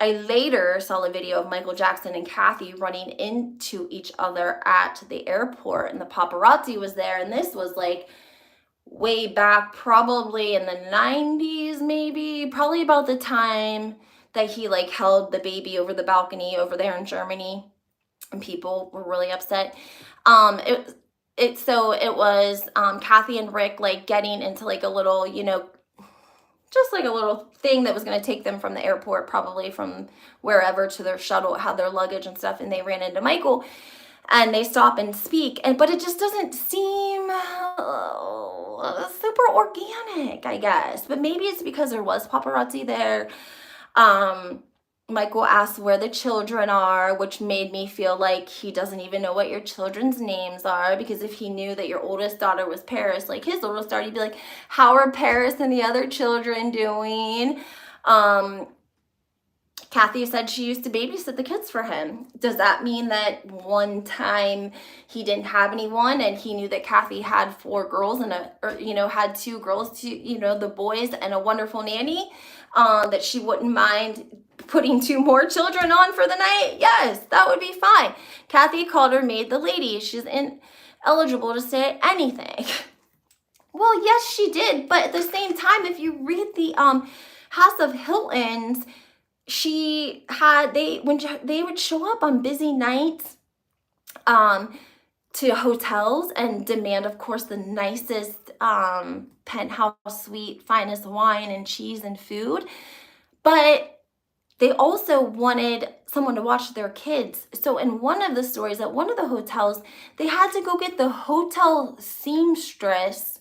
I later saw a video of Michael Jackson and Kathy running into each other at the airport, and the paparazzi was there, and this was like way back, probably in the 90s, maybe, probably about the time that he like held the baby over the balcony over there in Germany, and people were really upset. It was Kathy and Rick like getting into like a little, just like a little thing that was going to take them from the airport, probably from wherever, to their shuttle, had their luggage and stuff, and they ran into Michael, and they stop and speak, but it just doesn't seem super organic, I guess. But maybe it's because there was paparazzi there. Michael asks where the children are, which made me feel like he doesn't even know what your children's names are, because if he knew that your oldest daughter was Paris, like his oldest daughter, he'd be like, how are Paris and the other children doing? Kathy said she used to babysit the kids for him. Does that mean that one time he didn't have anyone and he knew that Kathy had 4 girls and had 2 girls, the boys, and a wonderful nanny, that she wouldn't mind putting 2 more children on for the night? Yes, that would be fine. Kathy called her maid the lady. She's ineligible to say anything. Well, yes, she did. But at the same time, if you read the House of Hilton's, when they would show up on busy nights to hotels and demand, of course, the nicest penthouse suite, finest wine and cheese and food, but they also wanted someone to watch their kids. So in one of the stories at one of the hotels, they had to go get the hotel seamstress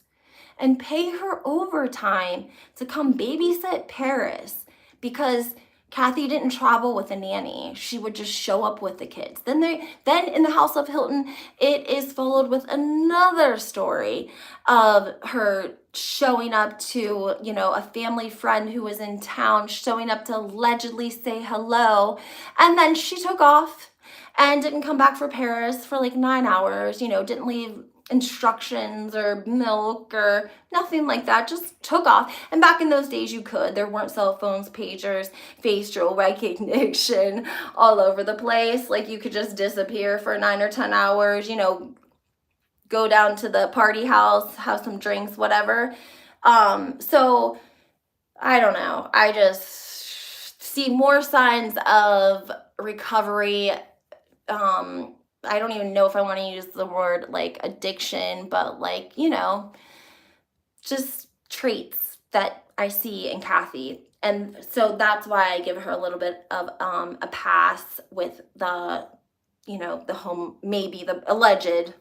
and pay her overtime to come babysit Paris, because Kathy didn't travel with a nanny. She would just show up with the kids. Then in the House of Hilton, it is followed with another story of her showing up to, a family friend who was in town, showing up to allegedly say hello. And then she took off and didn't come back for Paris for like 9 hours, didn't leave instructions or milk or nothing like that, just took off. And back in those days, there weren't cell phones, pagers, facial recognition all over the place. Like, you could just disappear for 9 or 10 hours, go down to the party house, have some drinks, whatever. So I don't know. I just see more signs of recovery. I don't even know if I want to use the word like addiction, but like, just traits that I see in Kathy. And so that's why I give her a little bit of a pass with the, maybe the alleged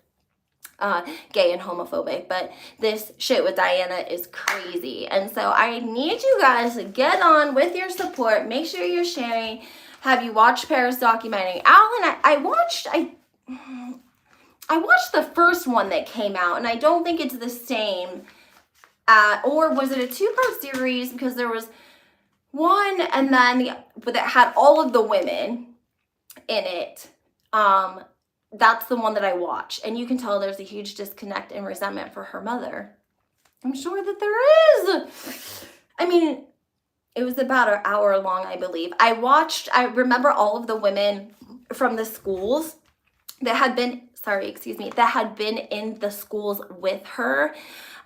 gay and homophobic. But this shit with Diana is crazy. And so I need you guys to get on with your support. Make sure you're sharing. Have you watched Paris documentary? Alan, I watched the first one that came out, and I don't think it's the same. Or was it a 2-part series? Because there was one, and then but that had all of the women in it. That's the one that I watched, and you can tell there's a huge disconnect and resentment for her mother. I'm sure that there is. I mean, it was about an hour long, I believe. I remember all of the women from the schools that had been in the schools with her.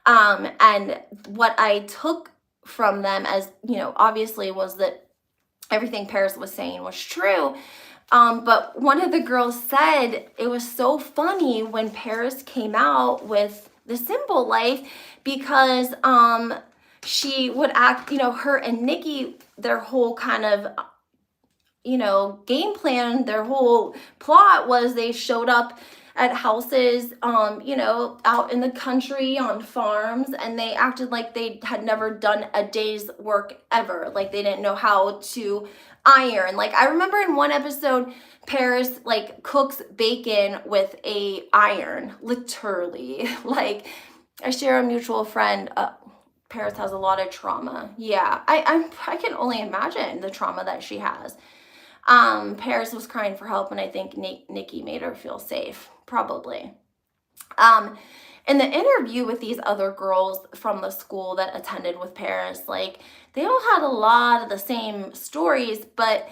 And what I took from them, as, obviously, was that everything Paris was saying was true. But one of the girls said it was so funny when Paris came out with the Simple Life, because she would act, her and Nikki, their whole kind of, game plan, their whole plot was they showed up at houses, out in the country on farms, and they acted like they had never done a day's work ever. Like, they didn't know how to iron. Like, I remember in one episode, Paris like cooks bacon with a iron, literally. Like, I share a mutual friend. Paris has a lot of trauma. Yeah, I can only imagine the trauma that she has. Paris was crying for help, and I think Nikki made her feel safe, probably. In the interview with these other girls from the school that attended with Paris, like, they all had a lot of the same stories, but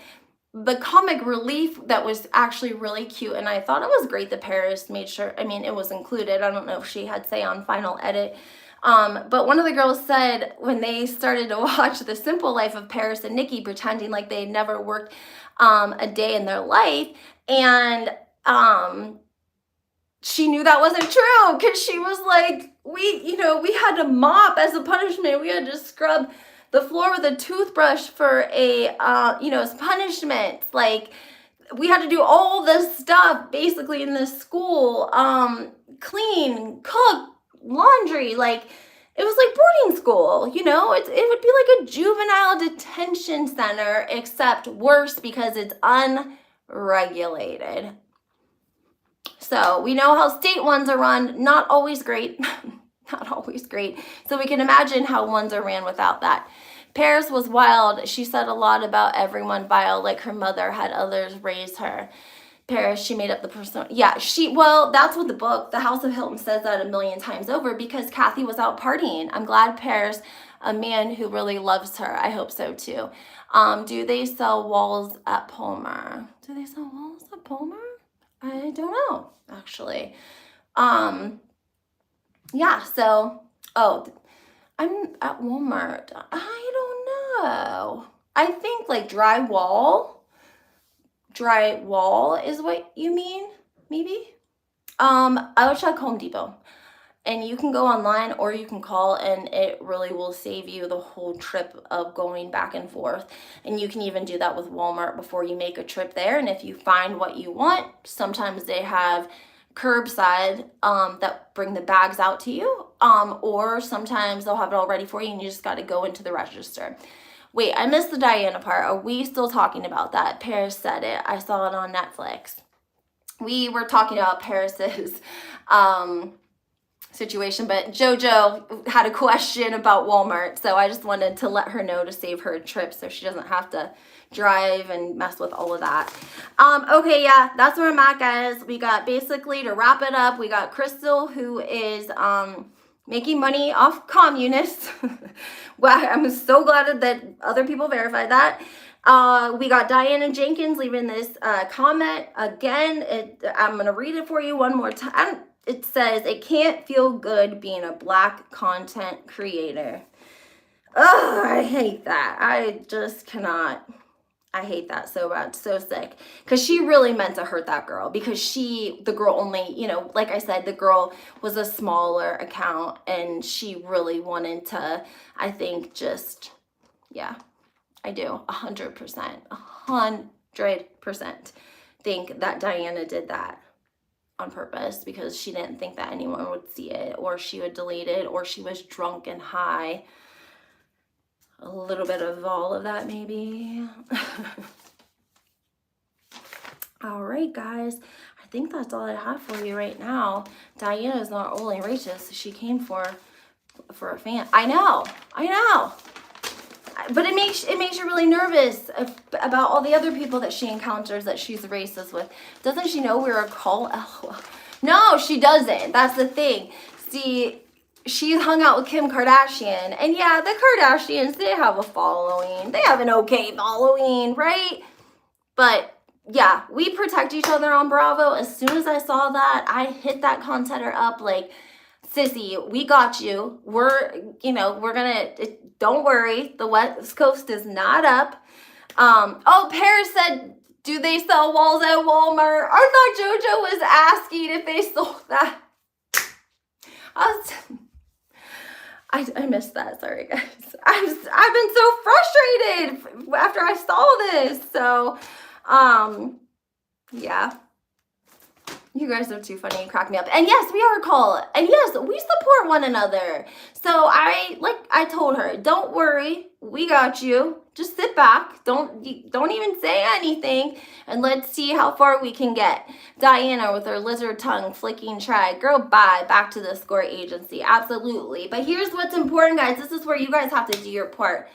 the comic relief that was actually really cute, and I thought it was great that Paris made sure, I mean, it was included. I don't know if she had say on final edit, but one of the girls said when they started to watch The Simple Life of Paris and Nikki, pretending like they had never worked a day in their life, and she knew that wasn't true, because she was like, we had to mop as a punishment. We had to scrub the floor with a toothbrush for as punishment. Like, we had to do all this stuff basically in this school, clean, cook, laundry. Like, it was like boarding school, it would be like a juvenile detention center, except worse because it's unregulated. So we know how state ones are run, not always great. Not always great. So we can imagine how ones are ran without that. Paris was wild. She said a lot about everyone vile, like her mother had others raise her. Paris, she made up the person. Yeah, that's what the book, The House of Hilton, says that a million times over, because Kathy was out partying. I'm glad Paris, a man who really loves her. I hope so too. Do they sell walls at Palmer? Do they sell walls at Palmer? I don't know, actually. Yeah, so, I'm at Walmart. I don't know. I think like drywall is what you mean, maybe? I would check Home Depot. And you can go online or you can call, and it really will save you the whole trip of going back and forth. And you can even do that with Walmart before you make a trip there. And if you find what you want, sometimes they have curbside that bring the bags out to you, or sometimes they'll have it all ready for you and you just got to go into the register. Wait, I missed the Diana part. Are we still talking about that? Paris said it. I saw it on Netflix. We were talking about Paris's situation, but JoJo had a question about Walmart, so I just wanted to let her know to save her a trip so she doesn't have to drive and mess with all of that. Okay, yeah, that's where I'm at, guys. We got, basically, to wrap it up, we got Crystal, who is making money off communists. Well, I'm so glad that other people verified that. We got Diana Jenkins leaving this comment again. I'm gonna read it for you one more time. It says, "It can't feel good being a Black content creator." Oh, I hate that. I just cannot. I hate that so bad, so sick. Because she really meant to hurt that girl, because the girl only, like I said, the girl was a smaller account, and she really wanted to, I think, just, yeah, I do, 100%, 100% think that Diana did that on purpose, because she didn't think that anyone would see it, or she would delete it, or she was drunk and high. A little bit of all of that, maybe. All right, guys. I think that's all I have for you right now. Diana is not only righteous, she came for a fan. I know. But it makes you really nervous about all the other people that she encounters that she's racist with. Doesn't she know we're a cult? No, she doesn't. That's the thing. See, she hung out with Kim Kardashian. And yeah, the Kardashians, they have a following. They have an okay following, right? But yeah, we protect each other on Bravo. As soon as I saw that, I hit that content up like, "Sissy, we got you. We're gonna, don't worry. The West Coast is not up." Paris said, "Do they sell walls at Walmart?" I thought JoJo was asking if they sold that. I missed that. Sorry, guys. I've been so frustrated after I saw this. So, yeah. You guys are too funny and crack me up. And yes, we are a cult. And yes, we support one another. So I told her, don't worry, we got you. Just sit back. Don't even say anything. And let's see how far we can get. Diana with her lizard tongue flicking try. Girl, bye. Back to the escort agency. Absolutely. But here's what's important, guys. This is where you guys have to do your part.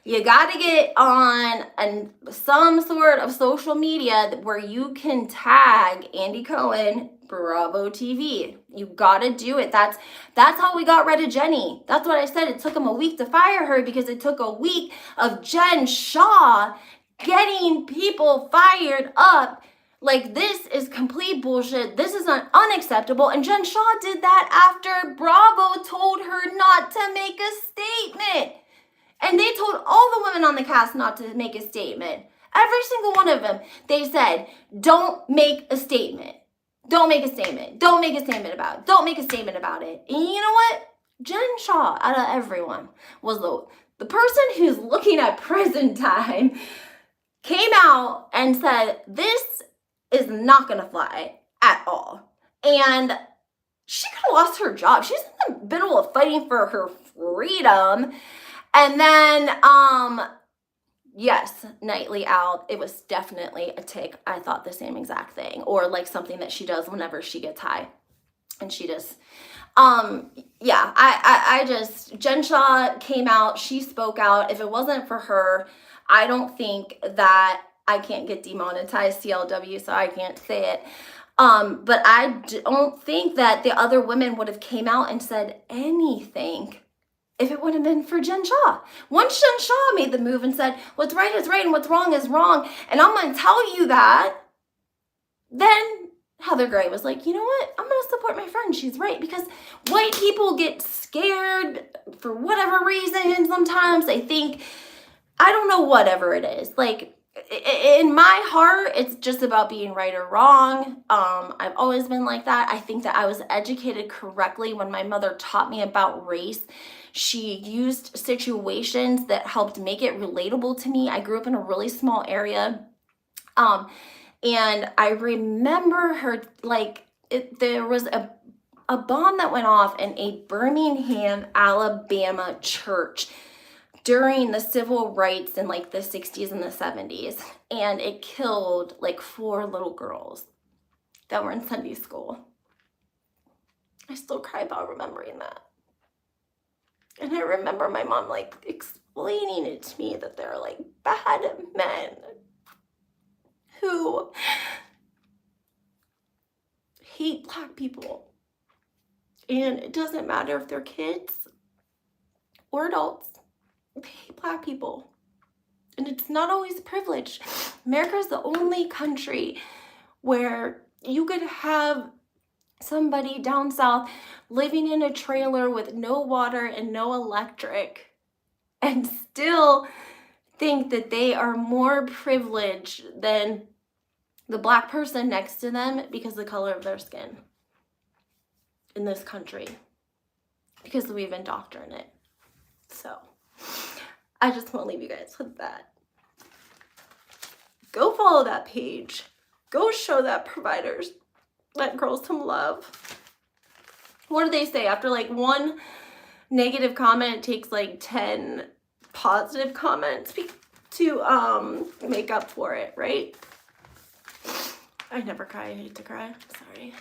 You got to get on some sort of social media where you can tag Andy Cohen, Bravo TV. You got to do it. That's how we got rid of Jenny. That's what I said. It took him a week to fire her because it took a week of Jen Shah getting people fired up. Like, this is complete bullshit. This is unacceptable. And Jen Shah did that after Bravo told her not to make a statement. And they told all the women on the cast not to make a statement. Every single one of them. They said, don't make a statement. Don't make a statement. Don't make a statement about it. Don't make a statement about it. And you know what? Jen Shah, out of everyone, was the person who's looking at prison time, came out and said, this is not going to fly at all. And she could have lost her job. She's in the middle of fighting for her freedom. And then, yes, nightly out, it was definitely a tic. I thought the same exact thing. Or like something that she does whenever she gets high. And she just, yeah, I just, Jen Shah came out, she spoke out. If it wasn't for her, I don't think that I can't get demonetized, CLW, so I can't say it. But I don't think that the other women would have came out and said anything if it would have been for Jen Shah. Once Jen Shah made the move and said, what's right is right and what's wrong is wrong, and I'm going to tell you that, then Heather Gray was like, you know what? I'm going to support my friend. She's right. Because white people get scared for whatever reason sometimes. They think, I don't know, whatever it is. Like, in my heart, it's just about being right or wrong. I've always been like that. I think that I was educated correctly when my mother taught me about race. She used situations that helped make it relatable to me. I grew up in a really small area. And I remember her, like, there was a bomb that went off in a Birmingham, Alabama church during the civil rights in like the 60s and the 70s. And it killed like 4 little girls that were in Sunday school. I still cry about remembering that. And I remember my mom like explaining it to me that they're like bad men who hate Black people. And it doesn't matter if they're kids or adults. They hate Black people. And it's not always privilege. America is the only country where you could have somebody down south living in a trailer with no water and no electric and still think that they are more privileged than the Black person next to them because of the color of their skin in this country, because we've indoctrinated it. So I just want to leave you guys with that. Go follow that page. Go show that providers, that girls some love. What do they say? After like one negative comment, it takes like 10 positive comments to make up for it, right? I never cry. I hate to cry. Sorry.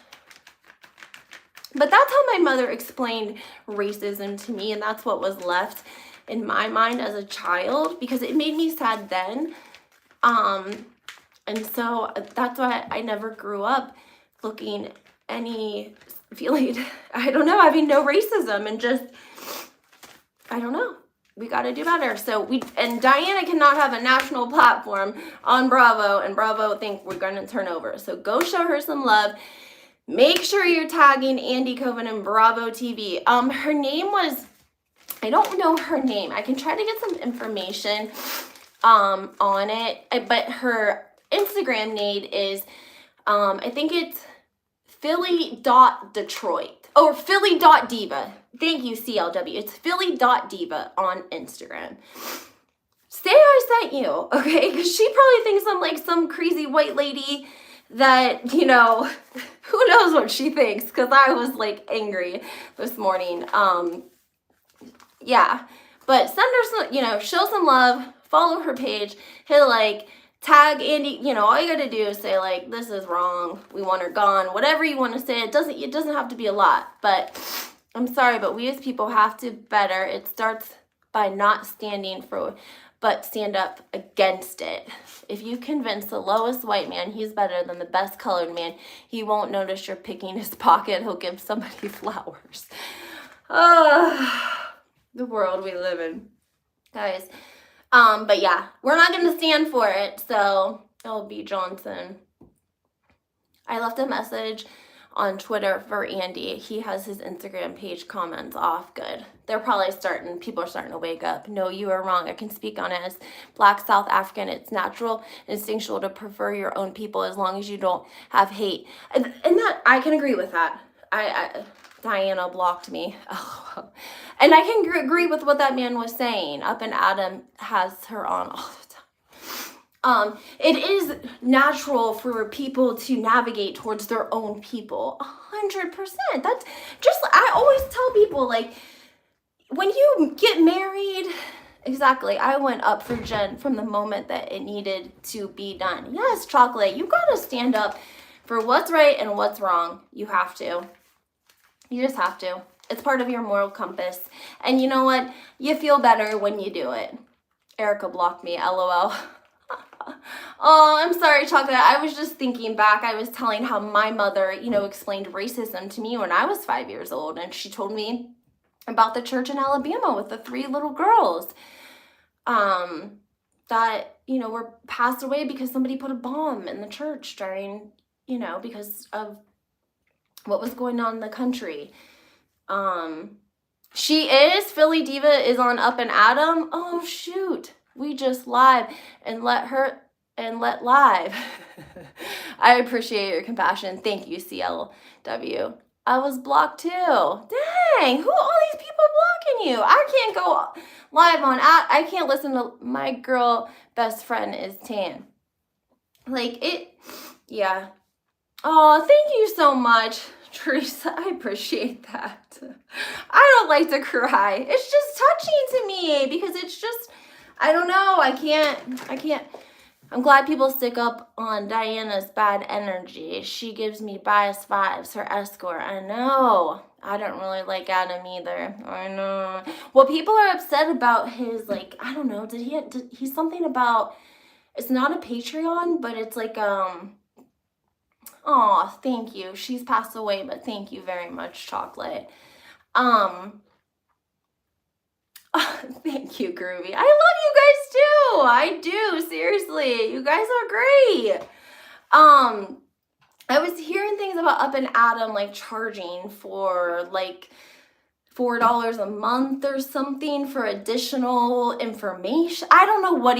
But that's how my mother explained racism to me, and that's what was left in my mind as a child, because it made me sad then. And so that's why I never grew up feeling, I don't know, having no racism, and just, I don't know. We got to do better. And Diana cannot have a national platform on Bravo, and Bravo think we're going to turn over. So go show her some love. Make sure you're tagging Andy Cohen and Bravo TV. Her name was, I don't know her name. I can try to get some information on it. But her Instagram name is, I think it's Philly.Detroit. Or Philly.Diva. Thank you, CLW. It's Philly.Diva on Instagram. Say I sent you, okay? Because she probably thinks I'm like some crazy white lady that, you know, who knows what she thinks, because I was like angry this morning. Yeah, but send her some, you know, show some love, follow her page, hit like, tag Andy, you know, all you gotta do is say like, this is wrong, we want her gone, whatever you want to say. It doesn't have to be a lot, but I'm sorry, but we as people have to better. It starts by not standing for but stand up against it. If you convince the lowest white man he's better than the best colored man, he won't notice you're picking his pocket. He'll give somebody flowers. The world we live in, guys. But yeah, we're not going to stand for it. So, LB Johnson. I left a message on Twitter for Andy. He has his Instagram page comments off. Good. They're probably people are starting to wake up. No, you are wrong. I can speak on it as Black South African. It's natural, instinctual to prefer your own people as long as you don't have hate. And that, I can agree with that. Diana blocked me. And I can agree with what that man was saying. Up and Adam has her on all the time. It is natural for people to navigate towards their own people. 100%. That's just, I always tell people, like, when you get married, exactly, I went up for Jen from the moment that it needed to be done. Yes, Chocolate, you gotta stand up for what's right and what's wrong. You have to. You just have to. It's part of your moral compass. And you know what? You feel better when you do it. Erica blocked me, LOL. Oh, I'm sorry, Chocolate. I was just thinking back. I was telling how my mother, explained racism to me when I was 5 years old. And she told me about the church in Alabama with the 3 little girls that, were passed away because somebody put a bomb in the church during, because of what was going on in the country. She is, Philly Diva is on Up and Adam. Oh, shoot. We just live and let live. I appreciate your compassion. Thank you, CLW. I was blocked too. Dang, who are all these people blocking you? I can't go live on, I can't listen to my girl best friend is tan. Yeah. Oh, thank you so much, Teresa. I appreciate that. I don't like to cry. It's just touching to me because it's just, I don't know. I can't. I'm glad people stick up on Diana's bad energy. She gives me biased vibes, her escort. I know. I don't really like Adam either. I know. Well, people are upset about his, I don't know. He's something about, it's not a Patreon, but it's oh, thank you. She's passed away, but thank you very much, Chocolate. Thank you, Groovy. I love you guys too. I do, seriously. You guys are great. I was hearing things about Up and Adam charging for $4 a month or something for additional information. I don't know what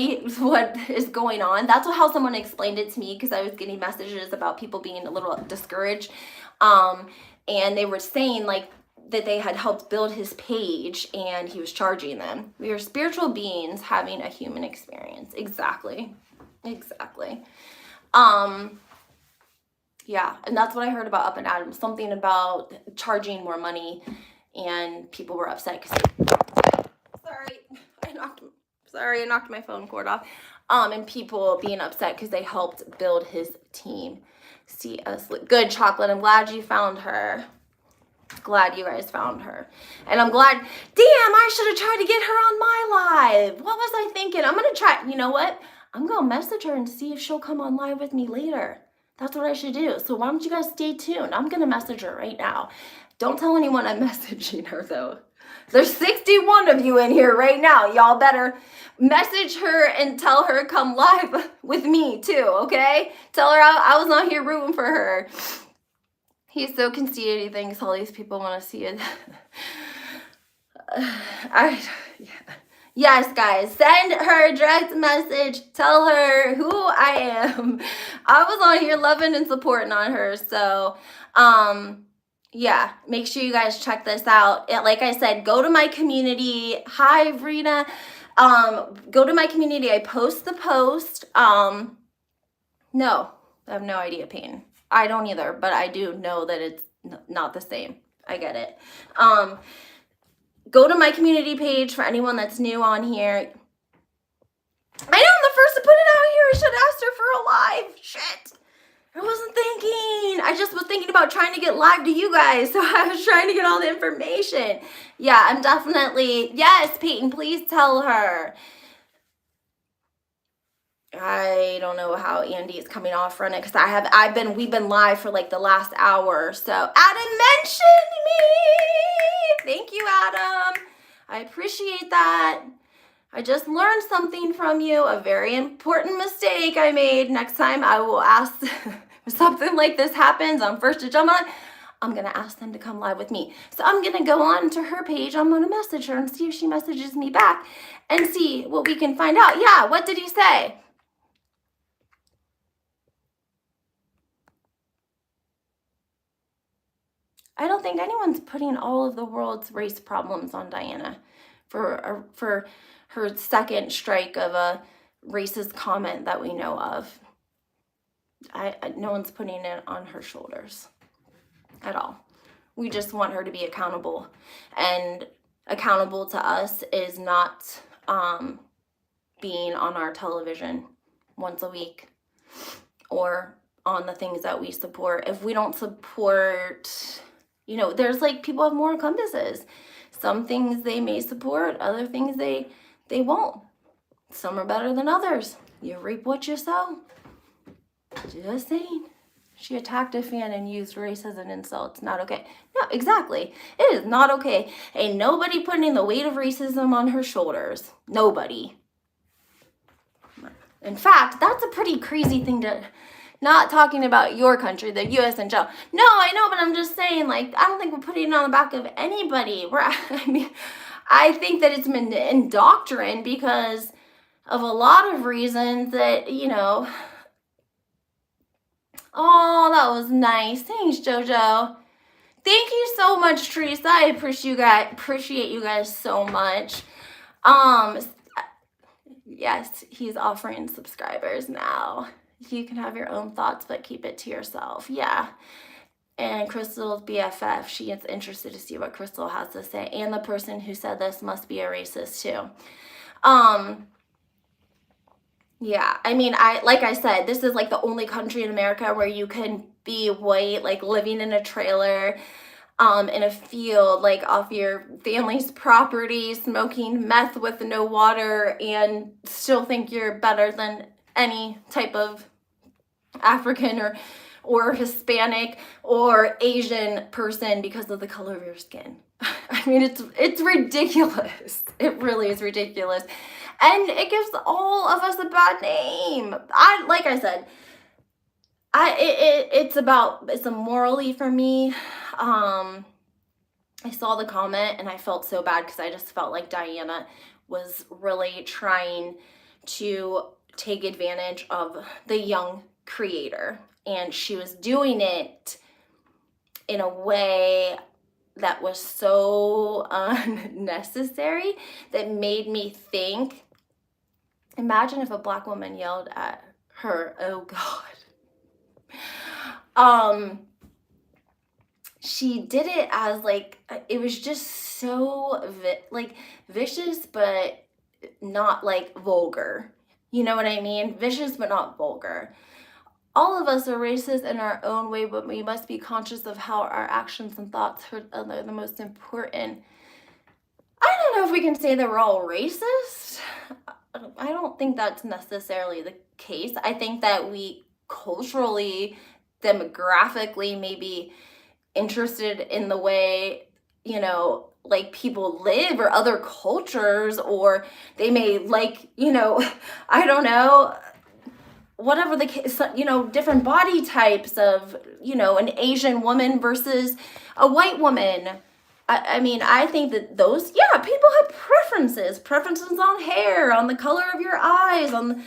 is going on. That's how someone explained it to me, because I was getting messages about people being a little discouraged. And they were saying that they had helped build his page and he was charging them. We are spiritual beings having a human experience. Exactly. Yeah, and that's what I heard about Up and Adam. Something about charging more money, and people were upset because I knocked my phone cord off. And people being upset because they helped build his team. See us. Good, Chocolate. I'm glad you found her. Glad you guys found her. And I'm glad, damn, I should have tried to get her on my live. What was I thinking? I'm going to try, you know what? I'm going to message her and see if she'll come on live with me later. That's what I should do. So why don't you guys stay tuned? I'm going to message her right now. Don't tell anyone I'm messaging her, though. There's 61 of you in here right now. Y'all better message her and tell her come live with me, too, okay? Tell her I was not here rooting for her. He's so conceited, he thinks all these people want to see it. Yes, guys, send her a direct message. Tell her who I am. I was on here loving and supporting on her. So, yeah, make sure you guys check this out. Like I said, go to my community. Hi, Rena. Go to my community. I post the post. No, I have no idea, Payne. I don't either, but I do know that it's not the same. I get it. Go to my community page for anyone that's new on here. I know I'm the first to put it out here. I should have asked her for a live. Shit. I wasn't thinking. I just was thinking about trying to get live to you guys. So I was trying to get all the information. Yeah, I'm definitely, yes, Peyton, please tell her. I don't know how Andy is coming off from it, because we've been live for like the last hour or so. Adam mentioned me. Thank you, Adam. I appreciate that. I just learned something from you, a very important mistake I made. Next time I will ask if something like this happens, I'm first to jump on. I'm going to ask them to come live with me. So I'm going to go on to her page. I'm going to message her and see if she messages me back and see what we can find out. Yeah, what did he say? I don't think anyone's putting all of the world's race problems on Diana for her second strike of a racist comment that we know of. No one's putting it on her shoulders at all. We just want her to be accountable, and accountable to us is not being on our television once a week or on the things that we support. If we don't support, there's like, people have moral compasses. Some things they may support, other things they won't. Some are better than others. You reap what you sow. Just saying. She attacked a fan and used race as an insult. It's not okay. No, exactly. It is not okay. Ain't nobody putting the weight of racism on her shoulders. Nobody. In fact, that's a pretty crazy thing to... Not talking about your country, the U.S. and Joe. No, I know, but I'm just saying, like, I don't think we're putting it on the back of anybody. I think that it's been indoctrined because of a lot of reasons that, Oh, that was nice. Thanks, JoJo. Thank you so much, Teresa. I appreciate you guys so much. Yes, he's offering subscribers now. You can have your own thoughts, but keep it to yourself. Yeah. And Crystal's BFF, she is interested to see what Crystal has to say. And the person who said this must be a racist too. Yeah, I mean, like I said, this is like the only country in America where you can be white, like living in a trailer, in a field, like off your family's property, smoking meth with no water, and still think you're better than any type of African or Hispanic or Asian person because of the color of your skin. I mean, it's ridiculous. It really is ridiculous. And it gives all of us a bad name. Like I said, it's a morally for me. I saw the comment and I felt so bad because I just felt like Diana was really trying to take advantage of the young creator. And she was doing it in a way that was so unnecessary that made me think, imagine if a Black woman yelled at her, oh God. She did it as like, it was just so vicious, but not like vulgar. You know what I mean? Vicious, but not vulgar. All of us are racist in our own way, but we must be conscious of how our actions and thoughts hurt other, the most important. I don't know if we can say that we're all racist. I don't think that's necessarily the case. I think that we culturally, demographically may be interested in the way, like people live or other cultures, or they may like, I don't know, whatever the case, different body types of, an Asian woman versus a white woman. I mean, I think that those, people have preferences on hair, on the color of your eyes, on,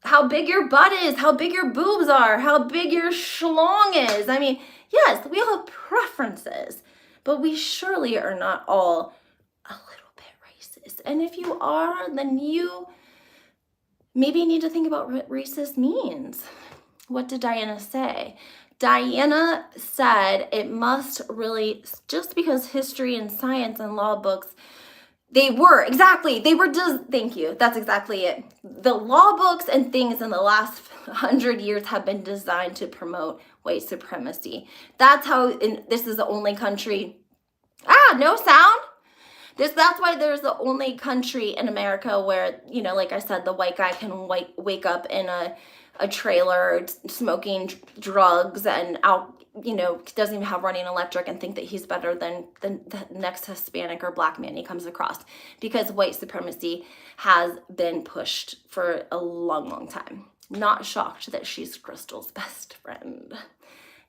how big your butt is, how big your boobs are, how big your schlong is. I mean, yes, we all have preferences, but we surely are not all a little bit racist. And if you are, then you maybe need to think about what racist means. What did Diana say? Diana said it must really, just because history and science and law books, thank you, that's exactly it. The law books and things in the last 100 years have been designed to promote white supremacy. That's how, this is the only country, no sound. That's why there's the only country in America where, you know, like I said, the white guy can wake up in a trailer smoking drugs and out, you know, doesn't even have running electric and think that he's better than the next Hispanic or black man he comes across, because white supremacy has been pushed for a long, long time. Not shocked that she's Crystal's best friend.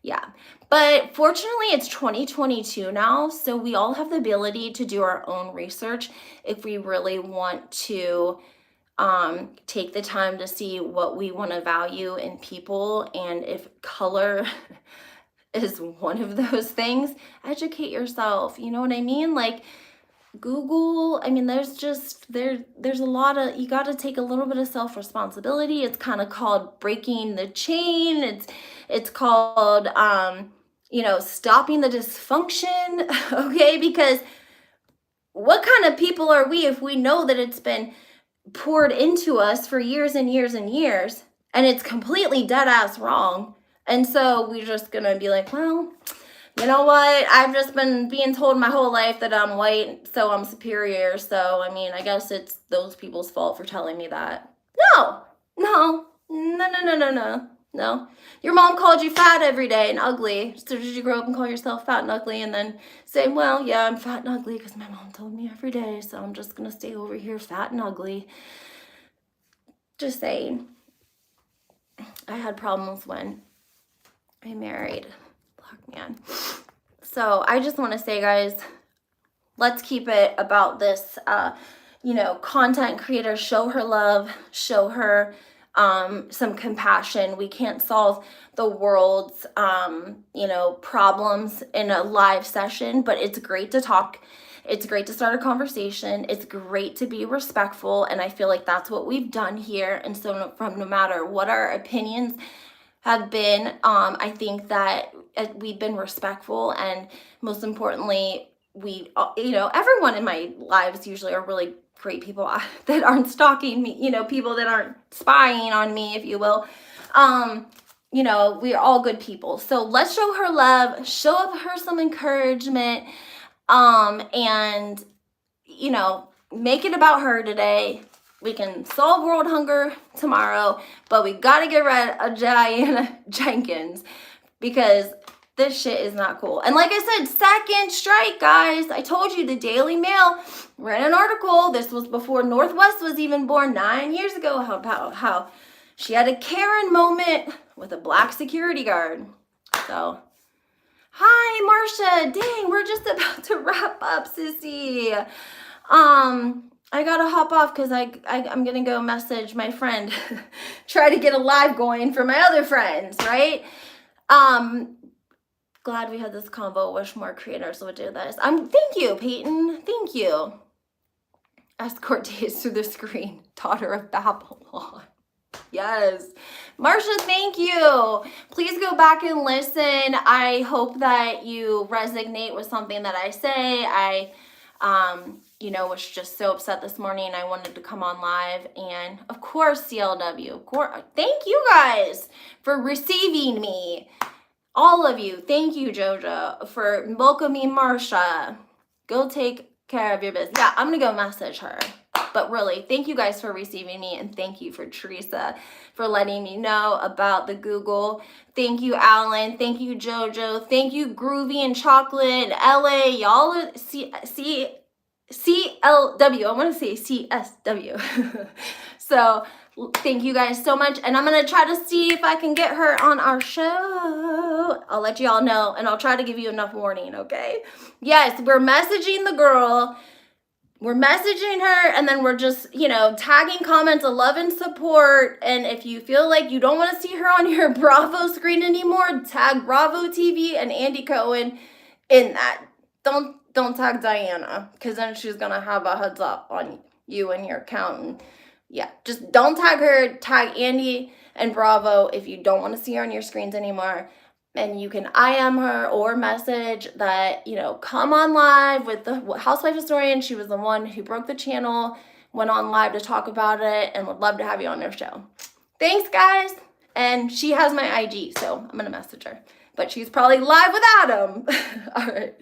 Yeah, but fortunately it's 2022 now, so we all have the ability to do our own research if we really want to take the time to see what we want to value in people. And if color is one of those things, educate yourself. You know what I mean? Like, Google, I mean, there's a lot of, you got to take a little bit of self-responsibility. It's kind of called breaking the chain. It's called, you know, stopping the dysfunction, okay? Because what kind of people are we if we know that it's been poured into us for years and years and years, and it's completely dead ass wrong? And so we're just gonna be like, well, you know what? I've just been being told my whole life that I'm white, so I'm superior. So, I mean, I guess it's those people's fault for telling me that. No. Your mom called you fat every day and ugly. So did you grow up and call yourself fat and ugly and then say, well, yeah, I'm fat and ugly because my mom told me every day, so I'm just going to stay over here fat and ugly. Just saying. I had problems when I married man. So I just want to say, guys, let's keep it about this, you know, content creator. Show her love, show her some compassion. We can't solve the world's, you know, problems in a live session, but it's great to talk. It's great to start a conversation. It's great to be respectful. And I feel like that's what we've done here. And so from no matter what our opinions have been, I think that we've been respectful, and most importantly, we, you know, everyone in my lives usually are really great people that aren't stalking me, you know, people that aren't spying on me, if you will. You know, we're all good people. So let's show her love, show her some encouragement, and, you know, make it about her today. We can solve world hunger tomorrow, but we got to get rid of Diana Jenkins, because this shit is not cool. And like I said, second strike, guys. I told you the Daily Mail ran an article. This was before Northwest was even born 9 years ago, about how she had a Karen moment with a black security guard. So, hi, Marsha. Dang, we're just about to wrap up, sissy. I gotta hop off because I'm gonna go message my friend, try to get a live going for my other friends, right? Glad we had this convo. Wish more creators would do this. Thank you, Peyton. Thank you. Escort days through the screen. Daughter of Babylon. Yes. Marsha, thank you. Please go back and listen. I hope that you resonate with something that I say. You know, was just so upset this morning. I wanted to come on live, and of course, CLW, of course. Thank you guys for receiving me. All of you. Thank you, Jojo, for welcoming Marsha. Go take care of your business. Yeah, I'm going to go message her. But really, thank you guys for receiving me, and thank you for Teresa for letting me know about the Google. Thank you, Alan. Thank you, Jojo. Thank you, Groovy and Chocolate, LA. Y'all are CLW. I want to say CSW. So thank you guys so much. And I'm going to try to see if I can get her on our show. I'll let y'all know, and I'll try to give you enough warning, okay? Yes, we're messaging the girl. We're messaging her, and then we're just, you know, tagging comments of love and support. And if you feel like you don't want to see her on your Bravo screen anymore, tag Bravo TV and Andy Cohen in that. Don't tag Diana, because then she's going to have a heads up on you and your account. And yeah, just don't tag her. Tag Andy and Bravo if you don't want to see her on your screens anymore. And you can IM her or message that, you know, come on live with the Housewife historian. She was the one who broke the channel, went on live to talk about it, and would love to have you on their show. Thanks, guys. And she has my IG, so I'm going to message her. But she's probably live with Adam. All right.